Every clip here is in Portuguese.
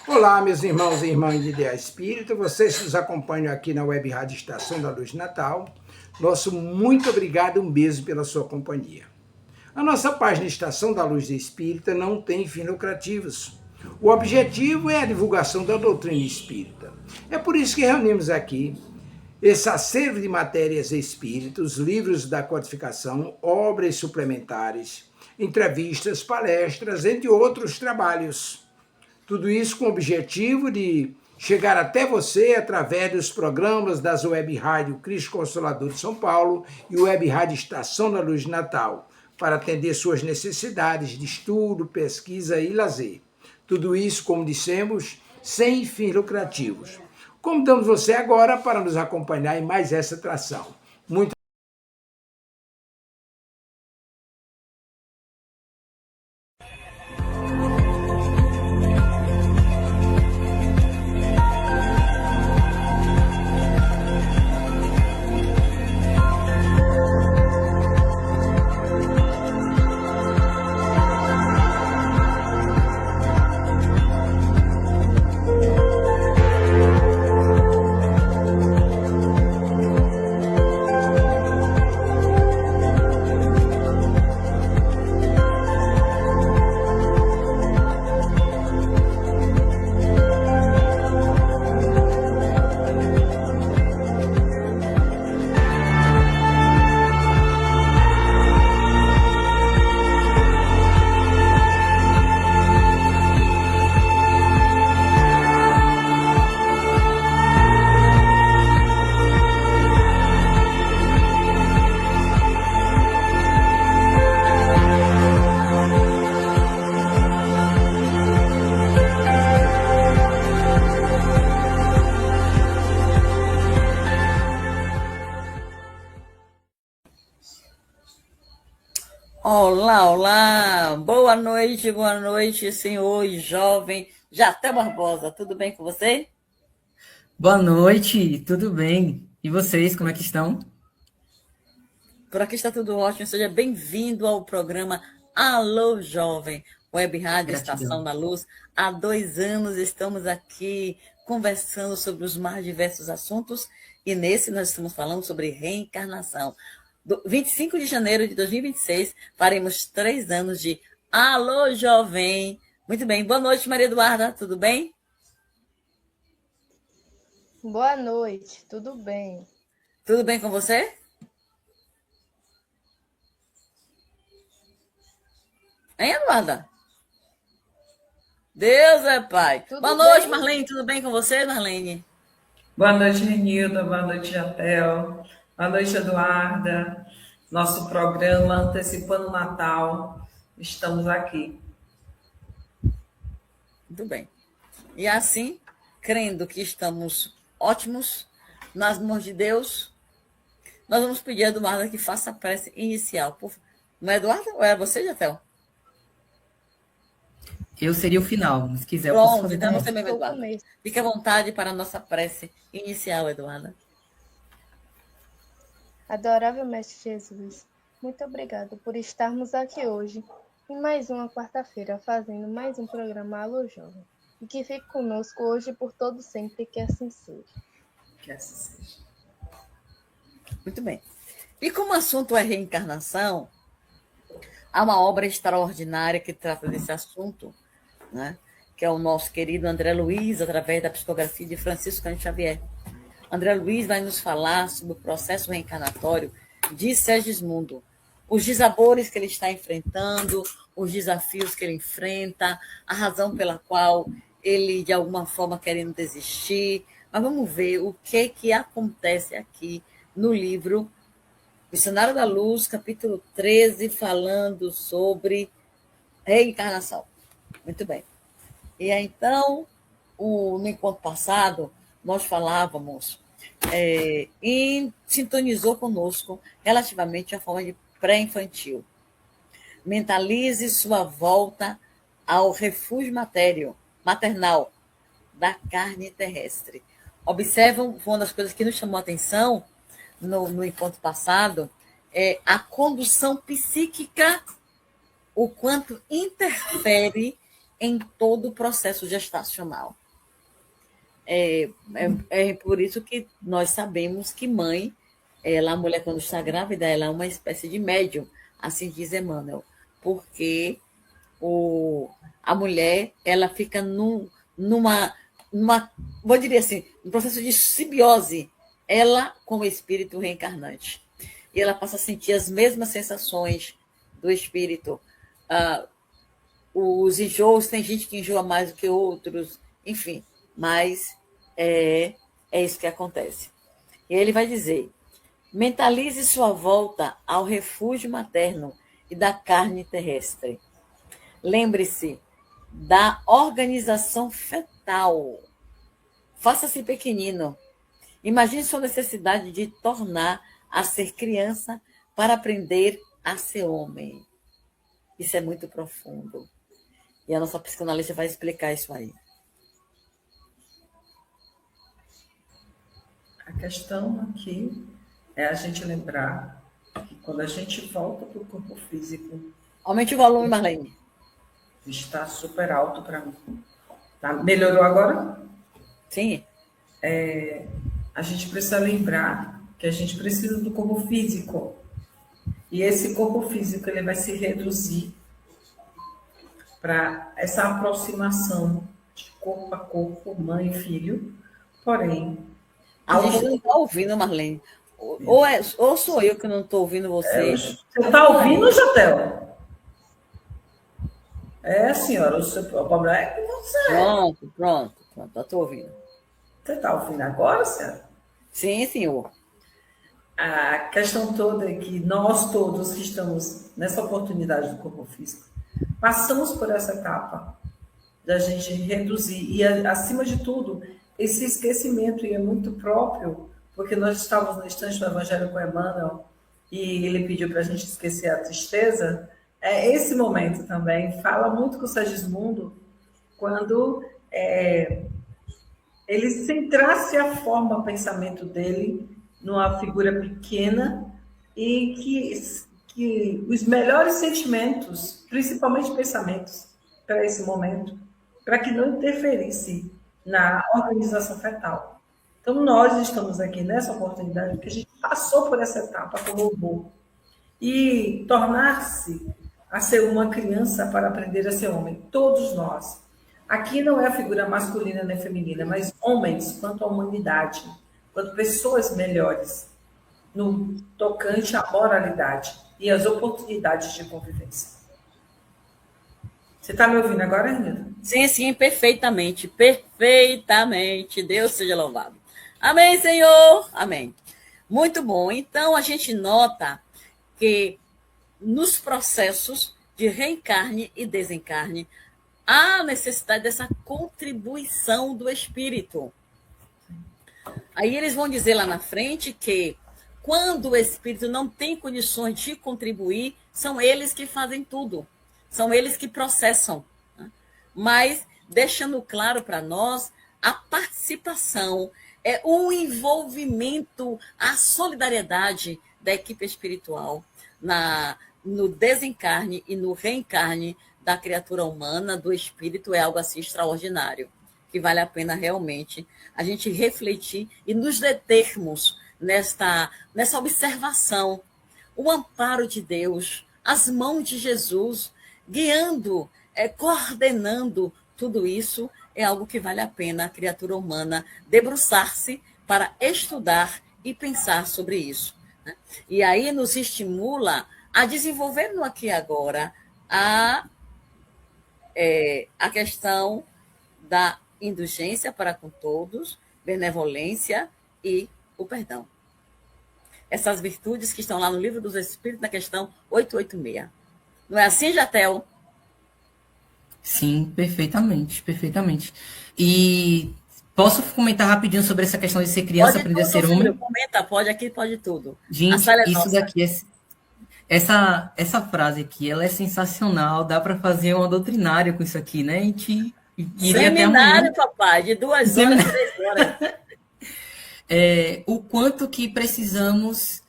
Olá, meus irmãos e irmãs de Ideia Espírita, vocês que nos acompanham aqui na Web Rádio Estação da Luz de Natal, nosso muito obrigado, um beijo pela sua companhia. A nossa página Estação da Luz de Espírita não tem fins lucrativos. O objetivo é a divulgação da doutrina espírita. É por isso que reunimos aqui esse acervo de matérias espíritas, livros da codificação, obras suplementares, entrevistas, palestras, entre outros trabalhos. Tudo isso com o objetivo de chegar até você através dos programas das Web Rádio Cristo Consolador de São Paulo e Web Rádio Estação da Luz de Natal, para atender suas necessidades de estudo, pesquisa e lazer. Tudo isso, como dissemos, sem fins lucrativos. Convidamos você agora para nos acompanhar em mais essa atração. Muito Olá, olá, boa noite, senhor e jovem Jatel Barbosa, tudo bem com você? Boa noite, tudo bem? E vocês, como é que estão? Por aqui está tudo ótimo, seja bem-vindo ao programa Alô Jovem, Web Rádio Estação Gratidão. da Luz. Há 2 anos estamos aqui conversando sobre os mais diversos assuntos e nesse nós estamos falando sobre reencarnação. 25 de janeiro de 2026, faremos 3 anos de Alô Jovem. Muito bem, boa noite, Maria Eduarda, tudo bem? Boa noite, tudo bem? Tudo bem com você? Hein, Eduarda? Deus é Pai. Tudo Boa noite, bem? Marlene, tudo bem com você, Marlene? Boa noite, Renilda. Boa noite, Jatel. Boa noite, Eduarda. Nosso programa Antecipando o Natal. Estamos aqui. Muito bem. E assim, crendo que estamos ótimos, nas mãos de Deus, nós vamos pedir a Eduarda que faça a prece inicial. Não é Eduarda ou é você, Jatel? Eu seria o final, se quiser eu posso Pronto, fazer então também. você mesmo, Eduarda. Fique à vontade para a nossa prece inicial, Eduarda. Adorável Mestre Jesus, muito obrigado por estarmos aqui hoje, em mais uma quarta-feira, fazendo mais um programa Alô Jovem. E que fique conosco hoje por todo sempre, que assim seja. Que assim seja. Muito bem. E como o assunto é reencarnação, há uma obra extraordinária que trata desse assunto, né? Que é o nosso querido André Luiz, através da psicografia de Francisco Cândido Xavier. André Luiz vai nos falar sobre o processo reencarnatório de Segismundo, os desabores que ele está enfrentando, os desafios que ele enfrenta, a razão pela qual ele, de alguma forma, querendo desistir. Mas vamos ver o que acontece aqui no livro Missionário da Luz, capítulo 13, falando sobre reencarnação. Muito bem. E aí, então, no encontro passado, nós falávamos e sintonizou conosco relativamente à forma de pré-infantil. Mentalize sua volta ao refúgio maternal da carne terrestre. Observam, uma das coisas que nos chamou a atenção no encontro passado, é a condução psíquica, o quanto interfere em todo o processo gestacional. É por isso que nós sabemos que mãe, a mulher quando está grávida, ela é uma espécie de médium, assim diz Emmanuel, porque a mulher, ela fica numa, vou dizer assim, um processo de simbiose, ela com o espírito reencarnante. E ela passa a sentir as mesmas sensações do espírito. Os enjoos, tem gente que enjoa mais do que outros, enfim, mas é isso que acontece. E ele vai dizer: mentalize sua volta ao refúgio materno e da carne terrestre. Lembre-se da organização fetal. Faça-se pequenino. Imagine sua necessidade de tornar a ser criança para aprender a ser homem. Isso é muito profundo. E a nossa psicanalista vai explicar isso aí. A questão aqui é a gente lembrar que quando a gente volta para o corpo físico, Aumente o volume, Marlene. está super alto para mim. Tá? Melhorou agora? Sim. A gente precisa lembrar que a gente precisa do corpo físico. E esse corpo físico ele vai se reduzir para essa aproximação de corpo a corpo, mãe e filho. Porém, A gente não está ouvindo, Marlene. Ou sou eu que não estou ouvindo você. Você está ouvindo, Jatel? Senhora, o problema é com você. Pronto. Estou ouvindo. Você está ouvindo agora, senhora? Sim, senhor. A questão toda é que nós todos que estamos nessa oportunidade do corpo físico, passamos por essa etapa da gente reduzir. E, acima de tudo, esse esquecimento é muito próprio, porque nós estávamos no instante do Evangelho com Emmanuel e ele pediu para a gente esquecer a tristeza. Esse momento também fala muito com o Segismundo quando ele centrasse a forma, o pensamento dele numa figura pequena e que os melhores sentimentos, principalmente pensamentos, para esse momento, para que não interferisse na organização fetal. Então, nós estamos aqui nessa oportunidade porque a gente passou por essa etapa como robô e tornar-se a ser uma criança para aprender a ser homem. Todos nós. Aqui não é a figura masculina nem feminina, mas homens quanto à humanidade, quanto pessoas melhores no tocante à moralidade e às oportunidades de convivência. Você está me ouvindo agora, Renilda? Sim, perfeitamente. Perfeitamente. Deus seja louvado. Amém, Senhor. Amém. Muito bom. Então, a gente nota que nos processos de reencarne e desencarne, há necessidade dessa contribuição do espírito. Aí eles vão dizer lá na frente que quando o espírito não tem condições de contribuir, são eles que fazem tudo. São eles que processam. Né? Mas deixando claro para nós a participação, o envolvimento, a solidariedade da equipe espiritual no desencarne e no reencarne da criatura humana, do espírito, é algo assim extraordinário, que vale a pena realmente a gente refletir e nos determos nessa observação. O amparo de Deus, as mãos de Jesus, guiando, coordenando tudo isso, é algo que vale a pena a criatura humana debruçar-se para estudar e pensar sobre isso. Né? E aí nos estimula a desenvolver no aqui e agora a questão da indulgência para com todos, benevolência e o perdão. Essas virtudes que estão lá no Livro dos Espíritos, na questão 886. Não é assim, Jatel? Sim, perfeitamente. E posso comentar rapidinho sobre essa questão de ser criança, Pode aprender a tudo, ser homem? filho. Comenta, pode tudo. Gente, isso nossa. daqui essa frase aqui, ela é sensacional, dá para fazer uma doutrinária com isso aqui, né? A gente iria até amanhã. Seminário, papai, de 2 horas, 3 horas. O quanto que precisamos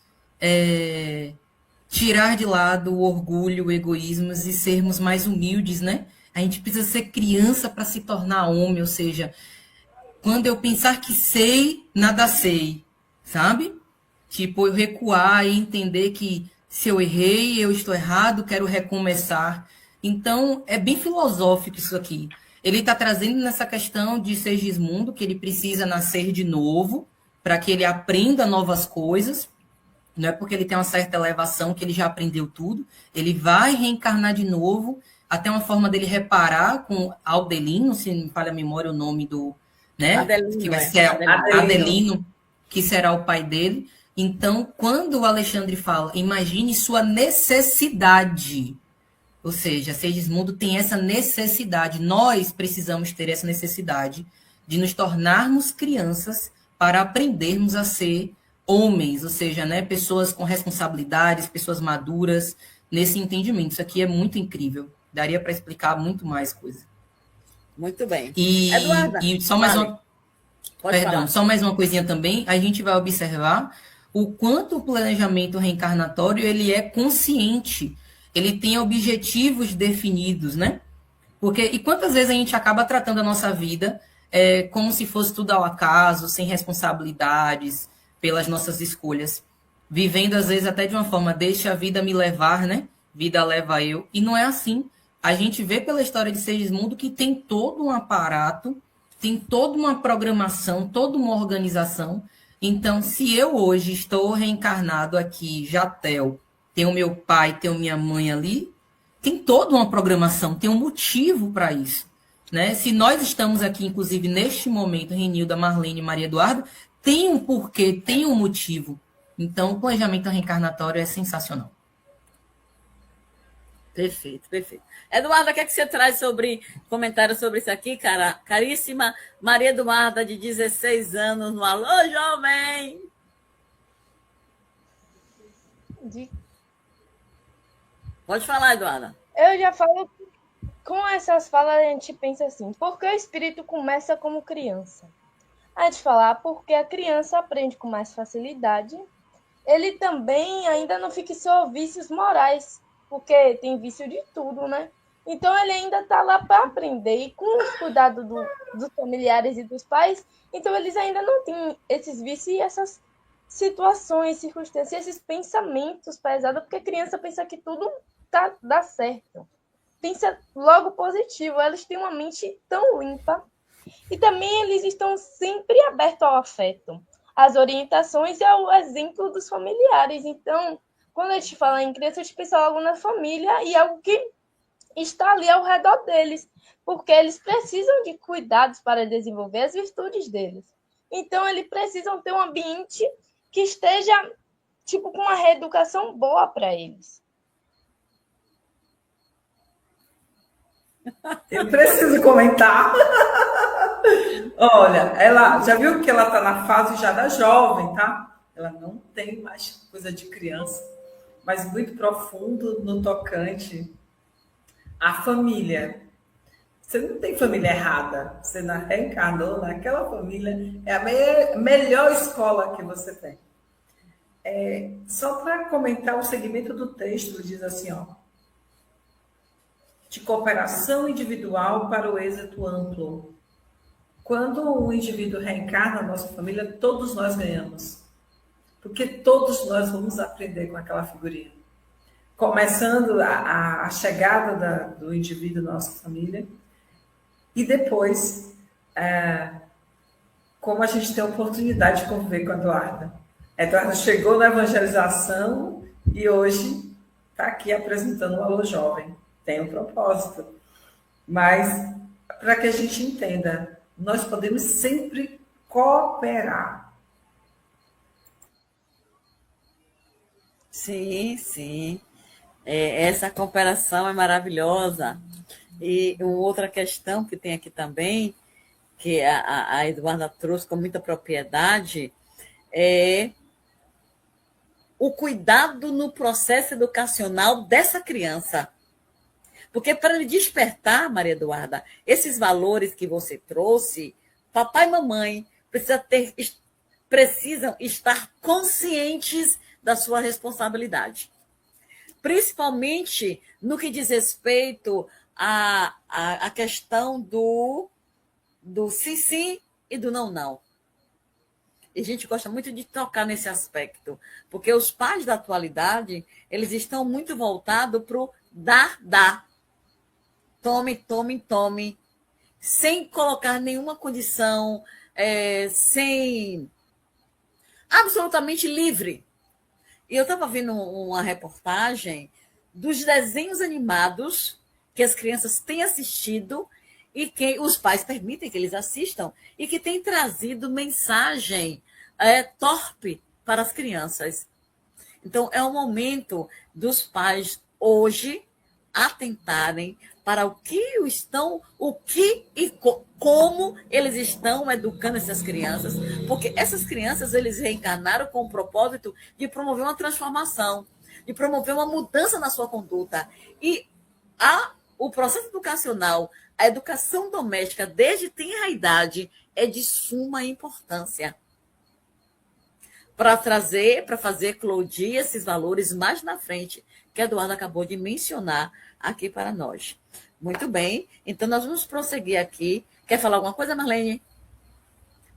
tirar de lado o orgulho, o egoísmo e sermos mais humildes, né? A gente precisa ser criança para se tornar homem, ou seja, quando eu pensar que sei, nada sei, sabe? Tipo, eu recuar e entender que se eu errei, eu estou errado, quero recomeçar. Então, é bem filosófico isso aqui. Ele está trazendo nessa questão de Segismundo, que ele precisa nascer de novo, para que ele aprenda novas coisas. Não é porque ele tem uma certa elevação que ele já aprendeu tudo. Ele vai reencarnar de novo, até uma forma dele reparar com Aldelino, se não me falha a memória o nome do, né? Adelino, Que vai ser Adelino. Adelino, que será o pai dele. Então, quando o Alexandre fala, imagine sua necessidade, ou seja, Segismundo tem essa necessidade, nós precisamos ter essa necessidade de nos tornarmos crianças para aprendermos a ser homens, ou seja, né, pessoas com responsabilidades, pessoas maduras, nesse entendimento. Isso aqui é muito incrível. Daria para explicar muito mais coisa. Muito bem. E, Eduarda, e só mais uma, pode perdão, falar. só mais uma coisinha também, a gente vai observar o quanto o planejamento reencarnatório ele é consciente, ele tem objetivos definidos, né? Porque, e quantas vezes a gente acaba tratando a nossa vida como se fosse tudo ao acaso, sem responsabilidades, pelas nossas escolhas, vivendo às vezes até de uma forma, deixa a vida me levar, né? Vida leva eu. E não é assim. A gente vê pela história de Segismundo que tem todo um aparato, tem toda uma programação, toda uma organização. Então, se eu hoje estou reencarnado aqui, Jatel, tenho meu pai, tenho minha mãe ali, tem toda uma programação, tem um motivo para isso. Né? Se nós estamos aqui, inclusive, neste momento, Renilda, Marlene e Maria Eduarda, tem um porquê, tem um motivo. Então, o planejamento reencarnatório é sensacional. Perfeito, perfeito. Eduarda, o que é que você traz sobre comentário sobre isso aqui, cara? Caríssima Maria Eduarda, de 16 anos, no Alô Jovem! Pode falar, Eduarda. Eu já falo, com essas falas a gente pensa assim, por que o espírito começa como criança? A gente fala, porque a criança aprende com mais facilidade, ele também ainda não fica só vícios morais, porque tem vício de tudo, né? Então ele ainda está lá para aprender, e com o cuidado dos familiares e dos pais, então eles ainda não têm esses vícios e essas situações, circunstâncias, esses pensamentos pesados, porque a criança pensa que tudo dá certo. Pensa logo positivo, eles têm uma mente tão limpa. E também eles estão sempre abertos ao afeto, às orientações e ao exemplo dos familiares. Então, quando a gente fala em criança, a gente pensa logo na família e algo que está ali ao redor deles, porque eles precisam de cuidados para desenvolver as virtudes deles. Então, eles precisam ter um ambiente que esteja com uma reeducação boa para eles. Eu preciso comentar. Olha, ela já viu que ela está na fase já da jovem, tá? Ela não tem mais coisa de criança, mas muito profundo no tocante à família. Você não tem família errada, você reencarnou naquela família, é a melhor escola que você tem. Só para comentar o segmento do texto, diz assim, ó, de cooperação individual para o êxito amplo. Quando o indivíduo reencarna na nossa família, todos nós ganhamos. Porque todos nós vamos aprender com aquela figurinha. Começando a chegada do indivíduo na nossa família. E depois, como a gente tem a oportunidade de conviver com a Eduarda. A Eduarda chegou na evangelização e hoje está aqui apresentando o Alô Jovem. Tem um propósito. Mas, para que a gente entenda, nós podemos sempre cooperar. Sim, sim. Essa cooperação é maravilhosa. E uma outra questão que tem aqui também, que a Eduarda trouxe com muita propriedade, é o cuidado no processo educacional dessa criança. Porque para ele despertar, Maria Eduarda, esses valores que você trouxe, papai e mamãe precisam estar conscientes da sua responsabilidade. Principalmente no que diz respeito a questão do sim, sim e do não, não. E a gente gosta muito de tocar nesse aspecto, porque os pais da atualidade, eles estão muito voltados para o dar, dar. Tome, tome, tome, sem colocar nenhuma condição, sem... absolutamente livre. E eu estava vendo uma reportagem dos desenhos animados que as crianças têm assistido e que os pais permitem que eles assistam e que tem trazido mensagem torpe para as crianças. Então, é o momento dos pais hoje atentarem para o que e como eles estão educando essas crianças, porque essas crianças eles reencarnaram com o propósito de promover uma transformação, de promover uma mudança na sua conduta. E o processo educacional, a educação doméstica, desde tenra idade, é de suma importância para fazer eclodir esses valores mais na frente, que a Eduarda acabou de mencionar aqui para nós. Muito bem, então nós vamos prosseguir aqui. Quer falar alguma coisa, Marlene?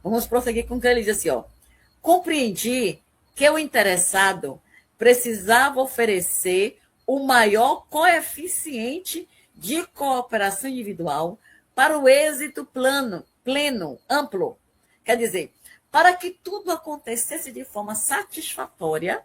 Vamos prosseguir com o que ele diz assim, ó. Compreendi que o interessado precisava oferecer o maior coeficiente de cooperação individual para o êxito pleno, amplo. Quer dizer, para que tudo acontecesse de forma satisfatória,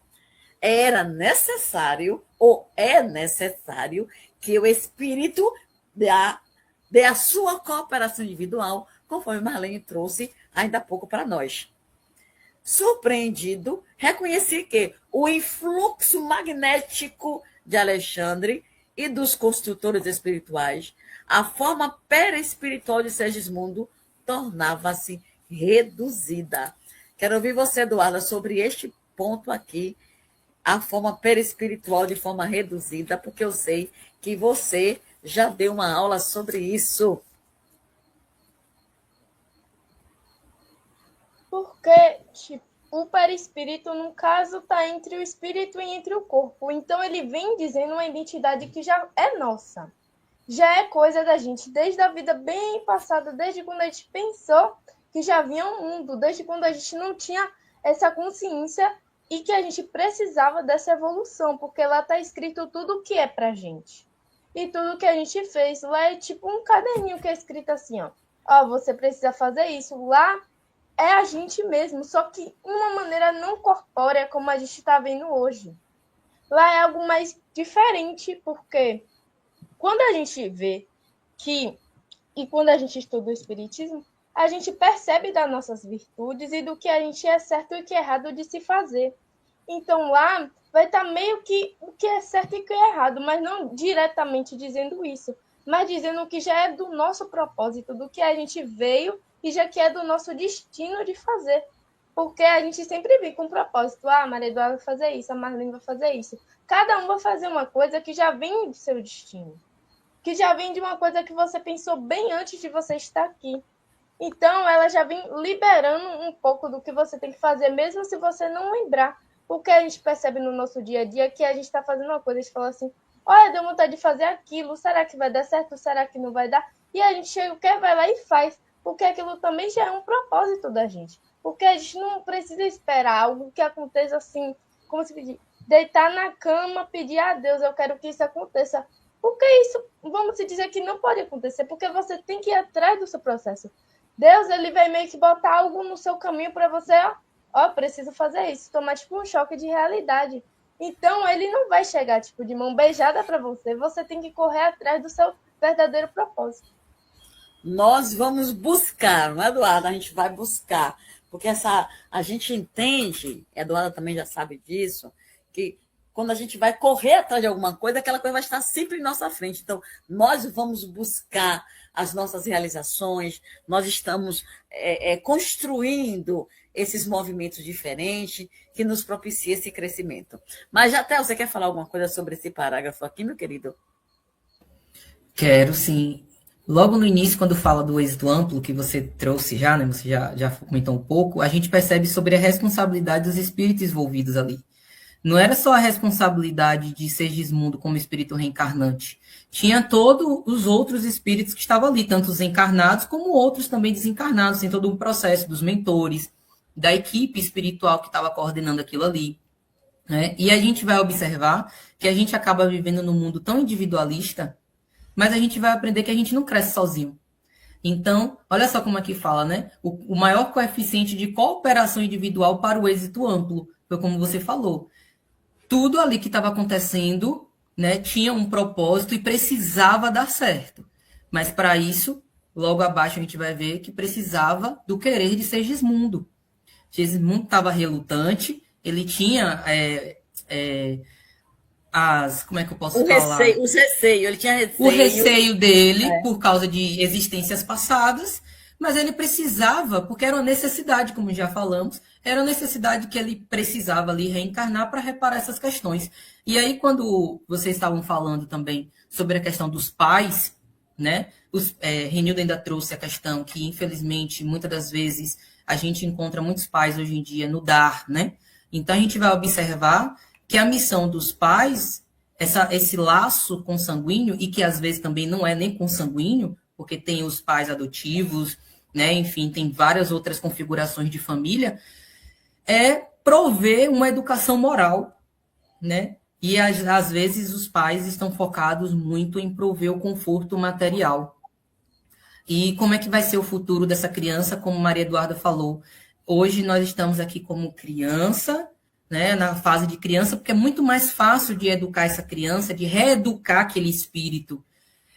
era necessário, ou é necessário, que o espírito dê a sua cooperação individual, conforme Marlene trouxe ainda há pouco para nós. Surpreendido, reconheci que o influxo magnético de Alexandre e dos construtores espirituais, a forma perespiritual de Segismundo tornava-se reduzida. Quero ouvir você, Eduarda, sobre este ponto aqui, a forma perespiritual de forma reduzida, porque eu sei que você já deu uma aula sobre isso. Porque, tipo, o perispírito, no caso, está entre o espírito e entre o corpo. Então, ele vem dizendo uma identidade que já é nossa. Já é coisa da gente, desde a vida bem passada, desde quando a gente pensou que já vinha um mundo, desde quando a gente não tinha essa consciência e que a gente precisava dessa evolução, porque lá está escrito tudo o que é pra gente. E tudo que a gente fez. Lá é tipo um caderninho que é escrito assim, ó. Ó, você precisa fazer isso. Lá é a gente mesmo, só que uma maneira não corpórea, como a gente está vendo hoje. Lá é algo mais diferente, porque quando a gente vê e quando a gente estuda o Espiritismo, a gente percebe das nossas virtudes e do que a gente é certo e o que é errado de se fazer. Então lá vai estar meio que o que é certo e o que é errado, mas não diretamente dizendo isso, mas dizendo o que já é do nosso propósito, do que a gente veio e já que é do nosso destino de fazer. Porque a gente sempre vem com um propósito. Ah, a Maria Eduarda vai fazer isso, a Marlene vai fazer isso. Cada um vai fazer uma coisa que já vem do seu destino. Que já vem de uma coisa que você pensou bem antes de você estar aqui. Então, ela já vem liberando um pouco do que você tem que fazer, mesmo se você não lembrar. Porque a gente percebe no nosso dia a dia que a gente está fazendo uma coisa, a gente fala assim, olha, deu vontade de fazer aquilo, será que vai dar certo, será que não vai dar? E a gente chega, quer, vai lá e faz. Porque aquilo também já é um propósito da gente. Porque a gente não precisa esperar algo que aconteça assim, como se pedir, deitar na cama, pedir a Deus, eu quero que isso aconteça. Porque isso, vamos dizer que não pode acontecer, porque você tem que ir atrás do seu processo. Deus, ele vai meio que botar algo no seu caminho para você, ó, preciso fazer isso, tomar tipo um choque de realidade. Então, ele não vai chegar tipo de mão beijada para você, você tem que correr atrás do seu verdadeiro propósito. Nós vamos buscar, não é, Eduarda? A gente vai buscar. Porque a gente entende, a Eduarda também já sabe disso, que quando a gente vai correr atrás de alguma coisa, aquela coisa vai estar sempre em nossa frente. Então, nós vamos buscar as nossas realizações, nós estamos construindo esses movimentos diferentes que nos propiciam esse crescimento. Mas, Jatel, você quer falar alguma coisa sobre esse parágrafo aqui, meu querido? Quero, sim. Logo no início, quando fala do êxito amplo, que você trouxe já, né? Você já comentou um pouco, a gente percebe sobre a responsabilidade dos espíritos envolvidos ali. Não era só a responsabilidade de Segismundo como espírito reencarnante. Tinha todos os outros espíritos que estavam ali, tanto os encarnados como outros também desencarnados, em todo um processo dos mentores, da equipe espiritual que estava coordenando aquilo ali, né? E a gente vai observar que a gente acaba vivendo num mundo tão individualista, mas a gente vai aprender que a gente não cresce sozinho. Então, olha só como aqui fala, né? O maior coeficiente de cooperação individual para o êxito amplo, foi como você falou. Tudo ali que estava acontecendo, né, tinha um propósito e precisava dar certo. Mas para isso, logo abaixo a gente vai ver que precisava do querer de Segismundo. Segismundo estava relutante, ele tinha como é que eu posso falar? Ele tinha receio. O receio dele por causa de existências passadas, mas ele precisava, porque era uma necessidade, como já falamos, era uma necessidade que ele precisava ali reencarnar para reparar essas questões. E aí, quando vocês estavam falando também sobre a questão dos pais, né? Renildo ainda trouxe a questão que, infelizmente, muitas das vezes a gente encontra muitos pais hoje em dia no dar, né? Então, a gente vai observar que a missão dos pais, esse laço consanguíneo, e que às vezes também não é nem consanguíneo, porque tem os pais adotivos, né? Enfim, tem várias outras configurações de família, é prover uma educação moral, né? E às vezes os pais estão focados muito em prover o conforto material. E como é que vai ser o futuro dessa criança, como Maria Eduarda falou? Hoje nós estamos aqui como criança, né, na fase de criança, porque é muito mais fácil de educar essa criança, de reeducar aquele espírito.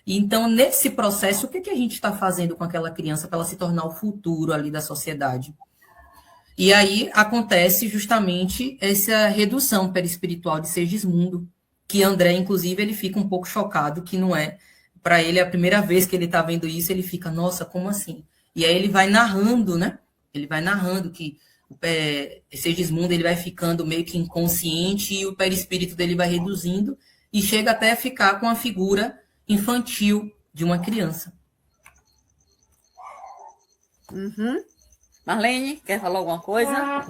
E então, nesse processo, o que a gente está fazendo com aquela criança para ela se tornar o futuro ali da sociedade? E aí acontece justamente essa redução perispiritual de Segismundo, que André, inclusive, ele fica um pouco chocado, que não é. Para ele, a primeira vez que ele está vendo isso, ele fica, nossa, como assim? E aí ele vai narrando, né? Ele vai narrando que Segismundo ele vai ficando meio que inconsciente e o perispírito dele vai reduzindo e chega até a ficar com a figura infantil de uma criança. Uhum. Marlene, quer falar alguma coisa?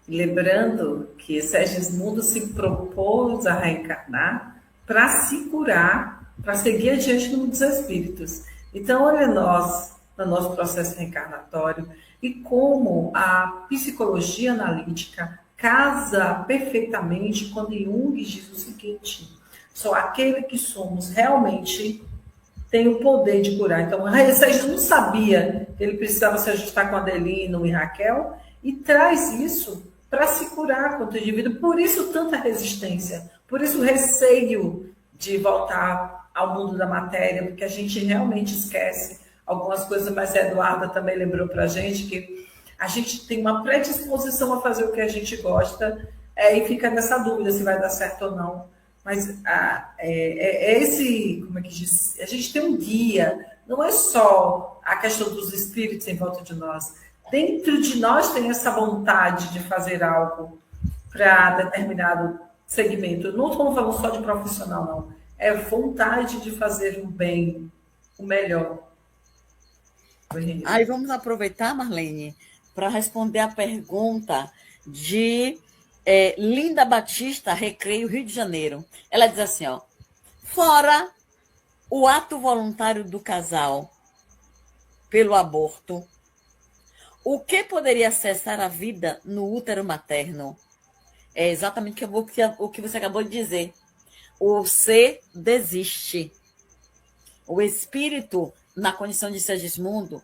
Lembrando que Segismundo se propôs a reencarnar para se curar, para seguir adiante no mundo dos espíritos. Então, olha nós, no nosso processo reencarnatório, e como a psicologia analítica casa perfeitamente quando Jung diz o seguinte: só aquele que somos realmente tem o poder de curar. Então, Segismundo não sabia que ele precisava se ajustar com Adelino e Raquel, e traz isso para se curar contra o indivíduo. Por isso tanta resistência, por isso o receio de voltar ao mundo da matéria, porque a gente realmente esquece algumas coisas, mas a Eduarda também lembrou para a gente que a gente tem uma predisposição a fazer o que a gente gosta e fica nessa dúvida se vai dar certo ou não. Mas como é que diz? A gente tem um guia, não é só a questão dos espíritos em volta de nós. Dentro de nós tem essa vontade de fazer algo para determinado segmento. Não estamos falando só de profissional, não. É vontade de fazer o bem, o melhor. Aí vamos aproveitar, Marlene, para responder a pergunta de Linda Batista, Recreio, Rio de Janeiro. Ela diz assim, ó: fora o ato voluntário do casal pelo aborto, o que poderia cessar a vida no útero materno? É exatamente o que você acabou de dizer. O ser desiste. O espírito, na condição de Segismundo,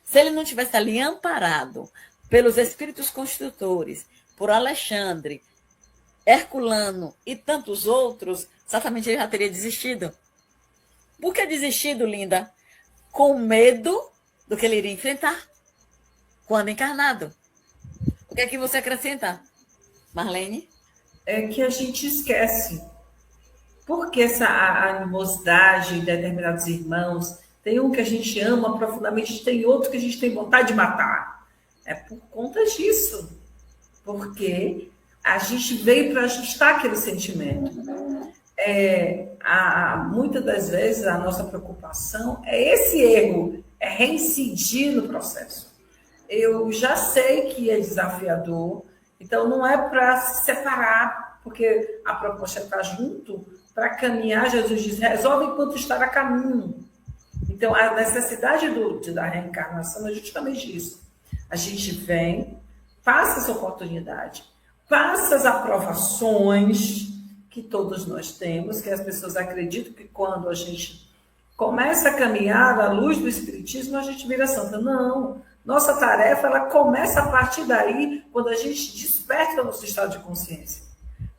se ele não tivesse ali amparado pelos espíritos construtores, por Alexandre, Herculano e tantos outros, certamente ele já teria desistido. Por que desistido, Linda? Com medo do que ele iria enfrentar quando encarnado. O que é que você acrescenta, Marlene? É que a gente esquece. Porque essa animosidade de determinados irmãos, tem um que a gente ama profundamente, tem outro que a gente tem vontade de matar. É por conta disso. Porque a gente veio para ajustar aquele sentimento. Muitas das vezes a nossa preocupação é esse erro, é reincidir no processo. eu já sei que é desafiador, então não é para se separar, porque a proposta é estar junto para caminhar. Jesus diz, resolve enquanto estar a caminho. Então, a necessidade da reencarnação é justamente isso. A gente vem, passa essa oportunidade, passa as aprovações que todos nós temos, que as pessoas acreditam que quando a gente começa a caminhar à luz do Espiritismo, a gente vira santa. Não, nossa tarefa ela começa a partir daí, quando a gente desperta o nosso estado de consciência.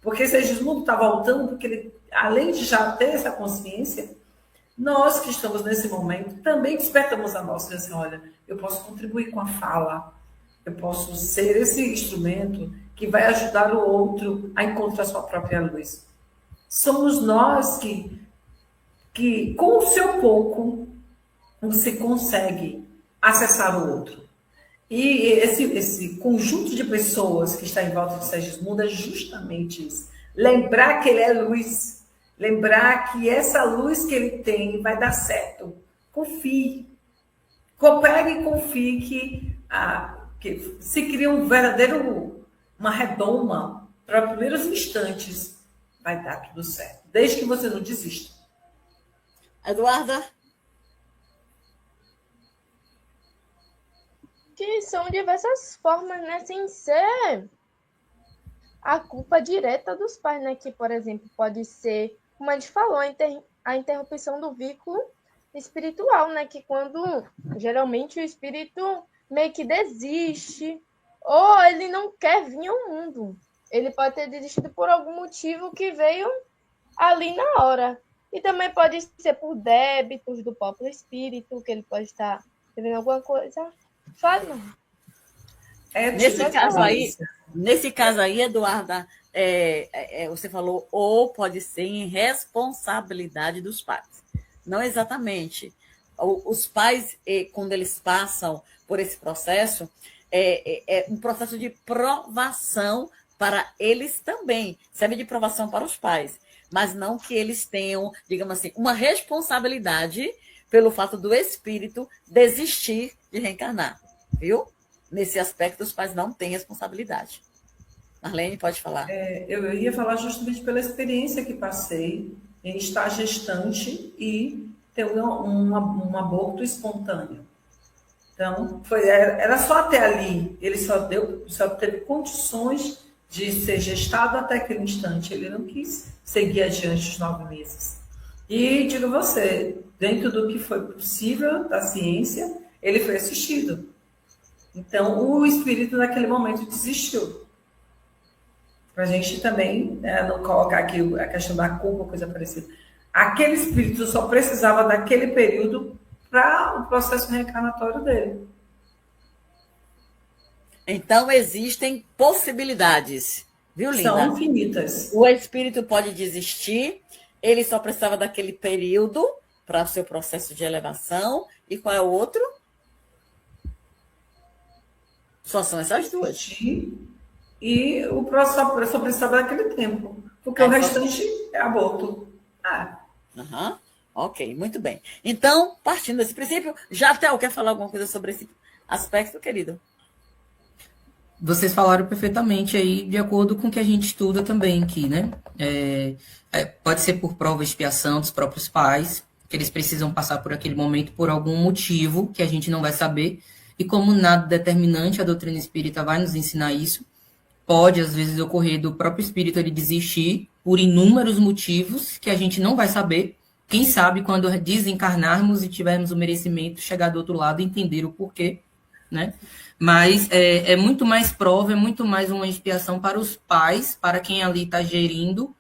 Porque Segismundo está voltando, porque ele, além de já ter essa consciência, nós que estamos nesse momento também despertamos a nossa. Assim, olha, eu posso contribuir com a fala, eu posso ser esse instrumento que vai ajudar o outro a encontrar sua própria luz. Somos nós que com o seu pouco, você consegue acessar o outro. E esse conjunto de pessoas que está em volta de Segismundo é justamente isso. Lembrar que ele é luz. Lembrar que essa luz que ele tem vai dar certo. Confie. Coopere e confie que se cria uma redoma para os primeiros instantes. Vai dar tudo certo. Desde que você não desista. Eduarda? Que são diversas formas, né? Sem ser a culpa direta dos pais, né? Que, por exemplo, pode ser, como a gente falou, a interrupção do vínculo espiritual, né? Que quando, geralmente, o espírito meio que desiste, ou ele não quer vir ao mundo. Ele pode ter desistido por algum motivo que veio ali na hora. E também pode ser por débitos do próprio espírito, que ele pode estar devendo alguma coisa. Fale, mano. Nesse caso aí, Eduarda, você falou, ou pode ser em responsabilidade dos pais. Não exatamente. Os pais, quando eles passam por esse processo, é um processo de provação para eles também. Serve de provação para os pais. Mas não que eles tenham, digamos assim, uma responsabilidade pelo fato do espírito desistir de reencarnar. Viu? Nesse aspecto, os pais não têm responsabilidade. Marlene, pode falar. Eu ia falar justamente pela experiência que passei em estar gestante e ter um aborto espontâneo. Então, era só até ali. Ele só teve condições de ser gestado até aquele instante. Ele não quis seguir adiante os 9 meses. E, digo a você, dentro do que foi possível da ciência, ele foi assistido. Então, o espírito naquele momento desistiu. Para a gente também não colocar aqui a questão da culpa, coisa parecida. Aquele espírito só precisava daquele período para o processo reencarnatório dele. Então, existem possibilidades, viu, Linda? São infinitas. O espírito pode desistir, ele só precisava daquele período para o seu processo de elevação. E qual é o outro? Só são essas duas. E o próximo só precisava daquele tempo, porque o restante é aborto. Uhum. Ok, muito bem. Então, partindo desse princípio, Jatel quer falar alguma coisa sobre esse aspecto, querido? Vocês falaram perfeitamente aí, de acordo com o que a gente estuda também aqui, né? Pode ser por prova e expiação dos próprios pais, que eles precisam passar por aquele momento por algum motivo que a gente não vai saber. E como nada determinante, a doutrina espírita vai nos ensinar isso. Pode, às vezes, ocorrer do próprio espírito ele desistir por inúmeros motivos que a gente não vai saber. Quem sabe, quando desencarnarmos e tivermos o merecimento, chegar do outro lado e entender o porquê, né? Mas é muito mais prova, é muito mais uma expiação para os pais, para quem ali está gerando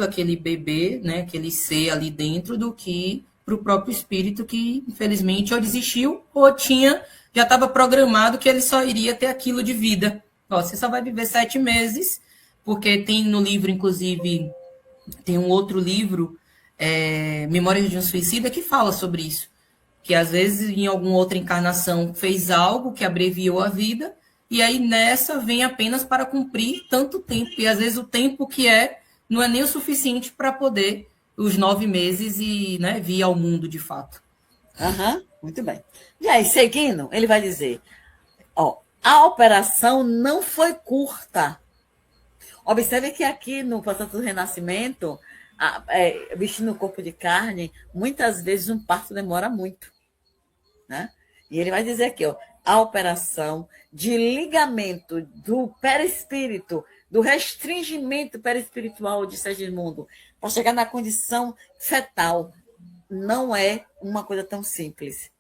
aquele bebê, né, aquele ser ali dentro, do que para o próprio espírito que, infelizmente, ou desistiu ou já estava programado que ele só iria ter aquilo de vida. Você só vai viver 7 meses, porque tem no livro, inclusive, tem um outro livro, Memórias de um Suicida, que fala sobre isso. Que às vezes em alguma outra encarnação fez algo que abreviou a vida, e aí nessa vem apenas para cumprir tanto tempo. E às vezes o tempo que não é nem o suficiente para poder os 9 meses e, vir ao mundo de fato. Muito bem. E aí, seguindo, ele vai dizer, Ó, a operação não foi curta. Observe que aqui no processo do renascimento, vestindo o corpo de carne, muitas vezes um parto demora muito, né? E ele vai dizer aqui, ó, a operação de ligamento do perispírito, do restringimento perispiritual de Segismundo, para chegar na condição fetal, não é uma coisa tão simples.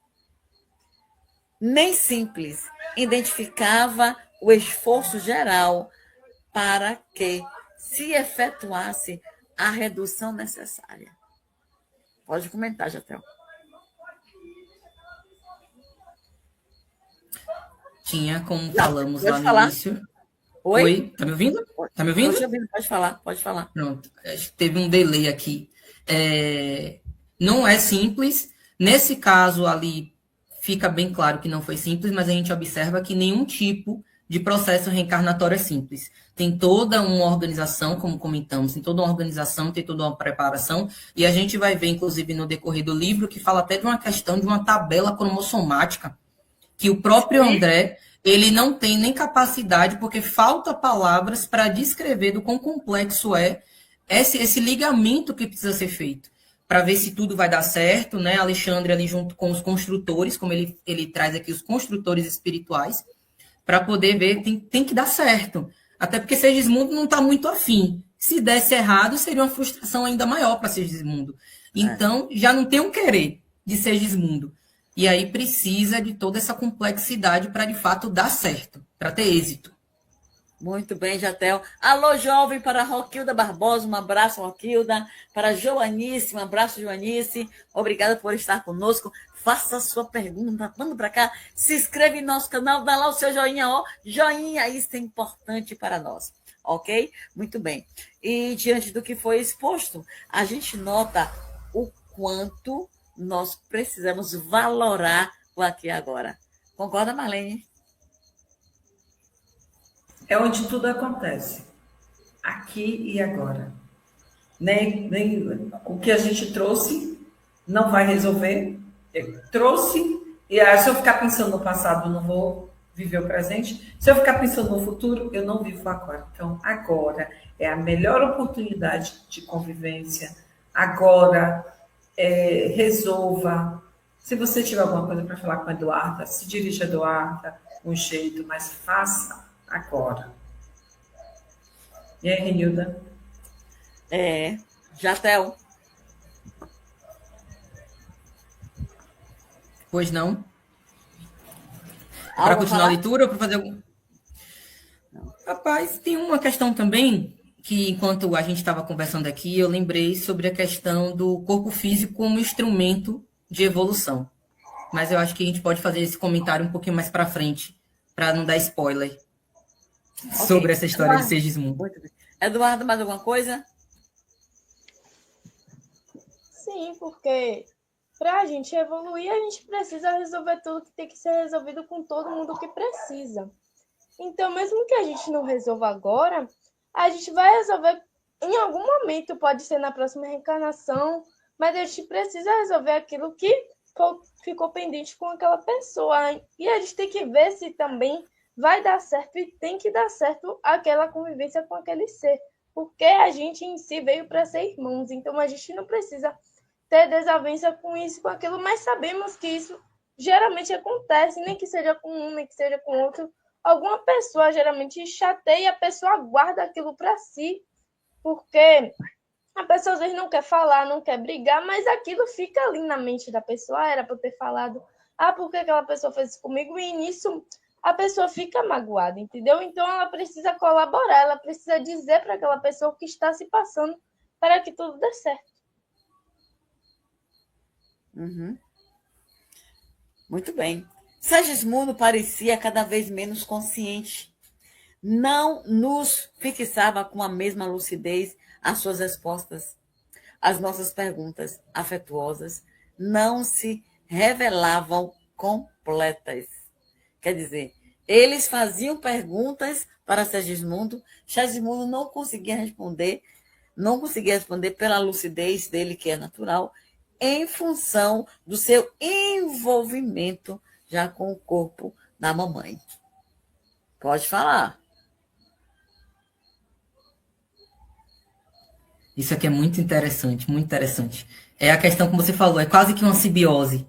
Nem simples. Identificava o esforço geral para que se efetuasse a redução necessária. Pode comentar, Jatel. Tinha, como falamos lá no falar? início. Oi? Oi, tá me ouvindo? Tá me ouvindo? Estou te ouvindo, pode falar, pode falar. Pronto, acho que teve um delay aqui. Não é simples. Nesse caso ali, fica bem claro que não foi simples, mas a gente observa que nenhum tipo de processo reencarnatório é simples. Tem toda uma organização, como comentamos, tem toda uma organização, tem toda uma preparação, e a gente vai ver, inclusive, no decorrer do livro, que fala até de uma questão de uma tabela cromossomática, que o próprio André, ele não tem nem capacidade, porque falta palavras para descrever do quão complexo é esse ligamento que precisa ser feito, para ver se tudo vai dar certo, né? Alexandre ali junto com os construtores, como ele traz aqui os construtores espirituais, para poder ver, tem que dar certo. Até porque Segismundo não está muito afim. Se desse errado, seria uma frustração ainda maior para Segismundo. Então, já não tem um querer de Segismundo. E aí precisa de toda essa complexidade para, de fato, dar certo, para ter êxito. Muito bem, Jatel. Alô, jovem, para Roquilda Barbosa, um abraço, Roquilda. Para Joanice, um abraço, Joanice. Obrigada por estar conosco. Faça a sua pergunta, manda para cá. Se inscreve em nosso canal, dá lá o seu joinha, ó. Joinha, isso é importante para nós, ok? Muito bem. E diante do que foi exposto, a gente nota o quanto nós precisamos valorar o aqui e agora. Concorda, Marlene? É onde tudo acontece. Aqui e agora. Nem o que a gente trouxe não vai resolver. Eu trouxe, e se eu ficar pensando no passado, eu não vou viver o presente. Se eu ficar pensando no futuro, eu não vivo agora. Então, agora é a melhor oportunidade de convivência. Agora, resolva. Se você tiver alguma coisa para falar com a Eduarda, se dirija a Eduarda, um jeito, mas faça agora. E aí, Renilda? Jatel. Pois não? Para continuar a leitura ou para fazer algum... Rapaz, tem uma questão também que, enquanto a gente estava conversando aqui, eu lembrei sobre a questão do corpo físico como instrumento de evolução. Mas eu acho que a gente pode fazer esse comentário um pouquinho mais para frente, para não dar spoiler sobre essa história de Segismundo. Eduardo, mais alguma coisa? Sim, porque para a gente evoluir, a gente precisa resolver tudo que tem que ser resolvido com todo mundo que precisa. Então, mesmo que a gente não resolva agora, a gente vai resolver em algum momento, pode ser na próxima reencarnação, mas a gente precisa resolver aquilo que ficou pendente com aquela pessoa. E a gente tem que ver se também vai dar certo e tem que dar certo aquela convivência com aquele ser. Porque a gente em si veio para ser irmãos, então a gente não precisa ter desavença com isso, com aquilo, mas sabemos que isso geralmente acontece, nem que seja com um, nem que seja com outro. Alguma pessoa geralmente chateia e a pessoa guarda aquilo para si, porque a pessoa às vezes não quer falar, não quer brigar, mas aquilo fica ali na mente da pessoa. Era para eu ter falado, por que aquela pessoa fez isso comigo? E nisso a pessoa fica magoada, entendeu? Então ela precisa colaborar, ela precisa dizer para aquela pessoa o que está se passando para que tudo dê certo. Uhum. Muito bem. Segismundo parecia cada vez menos consciente. Não nos fixava com a mesma lucidez as suas respostas. As nossas perguntas afetuosas não se revelavam completas. Quer dizer, eles faziam perguntas para Segismundo não conseguia responder pela lucidez dele, que é natural, em função do seu envolvimento já com o corpo da mamãe. Pode falar. Isso aqui é muito interessante, muito interessante. É a questão, como você falou, é quase que uma simbiose.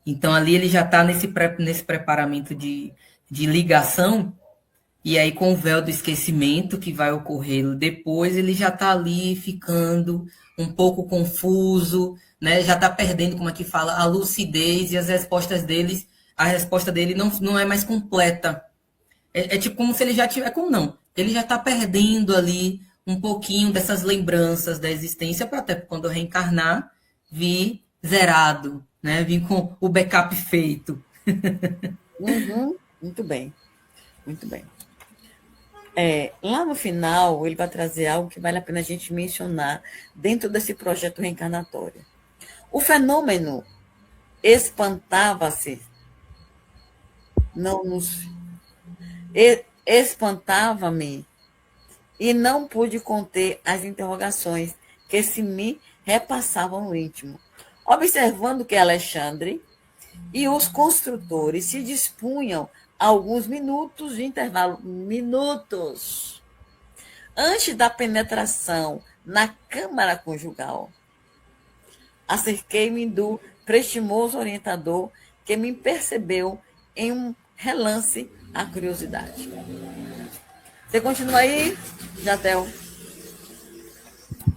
Então, ali ele já está nesse preparamento de ligação, e aí com o véu do esquecimento que vai ocorrer depois, ele já está ali ficando um pouco confuso, né? Já está perdendo, como é que fala, a lucidez, e as respostas deles, a resposta dele não é mais completa. É tipo como se ele já tiver, como não? Ele já está perdendo ali um pouquinho dessas lembranças da existência para até quando eu reencarnar, vir zerado, né? Vir com o backup feito. Uhum, muito bem, muito bem. Lá no final, ele vai trazer algo que vale a pena a gente mencionar dentro desse projeto reencarnatório. O fenômeno espantava-se, não nos espantava-me e não pude conter as interrogações que se me repassavam no íntimo, observando que Alexandre e os construtores se dispunham a alguns minutos de intervalo, antes da penetração na câmara conjugal. Acerquei-me do prestimoso orientador que me percebeu em um relance a curiosidade. Você continua aí, Jatel?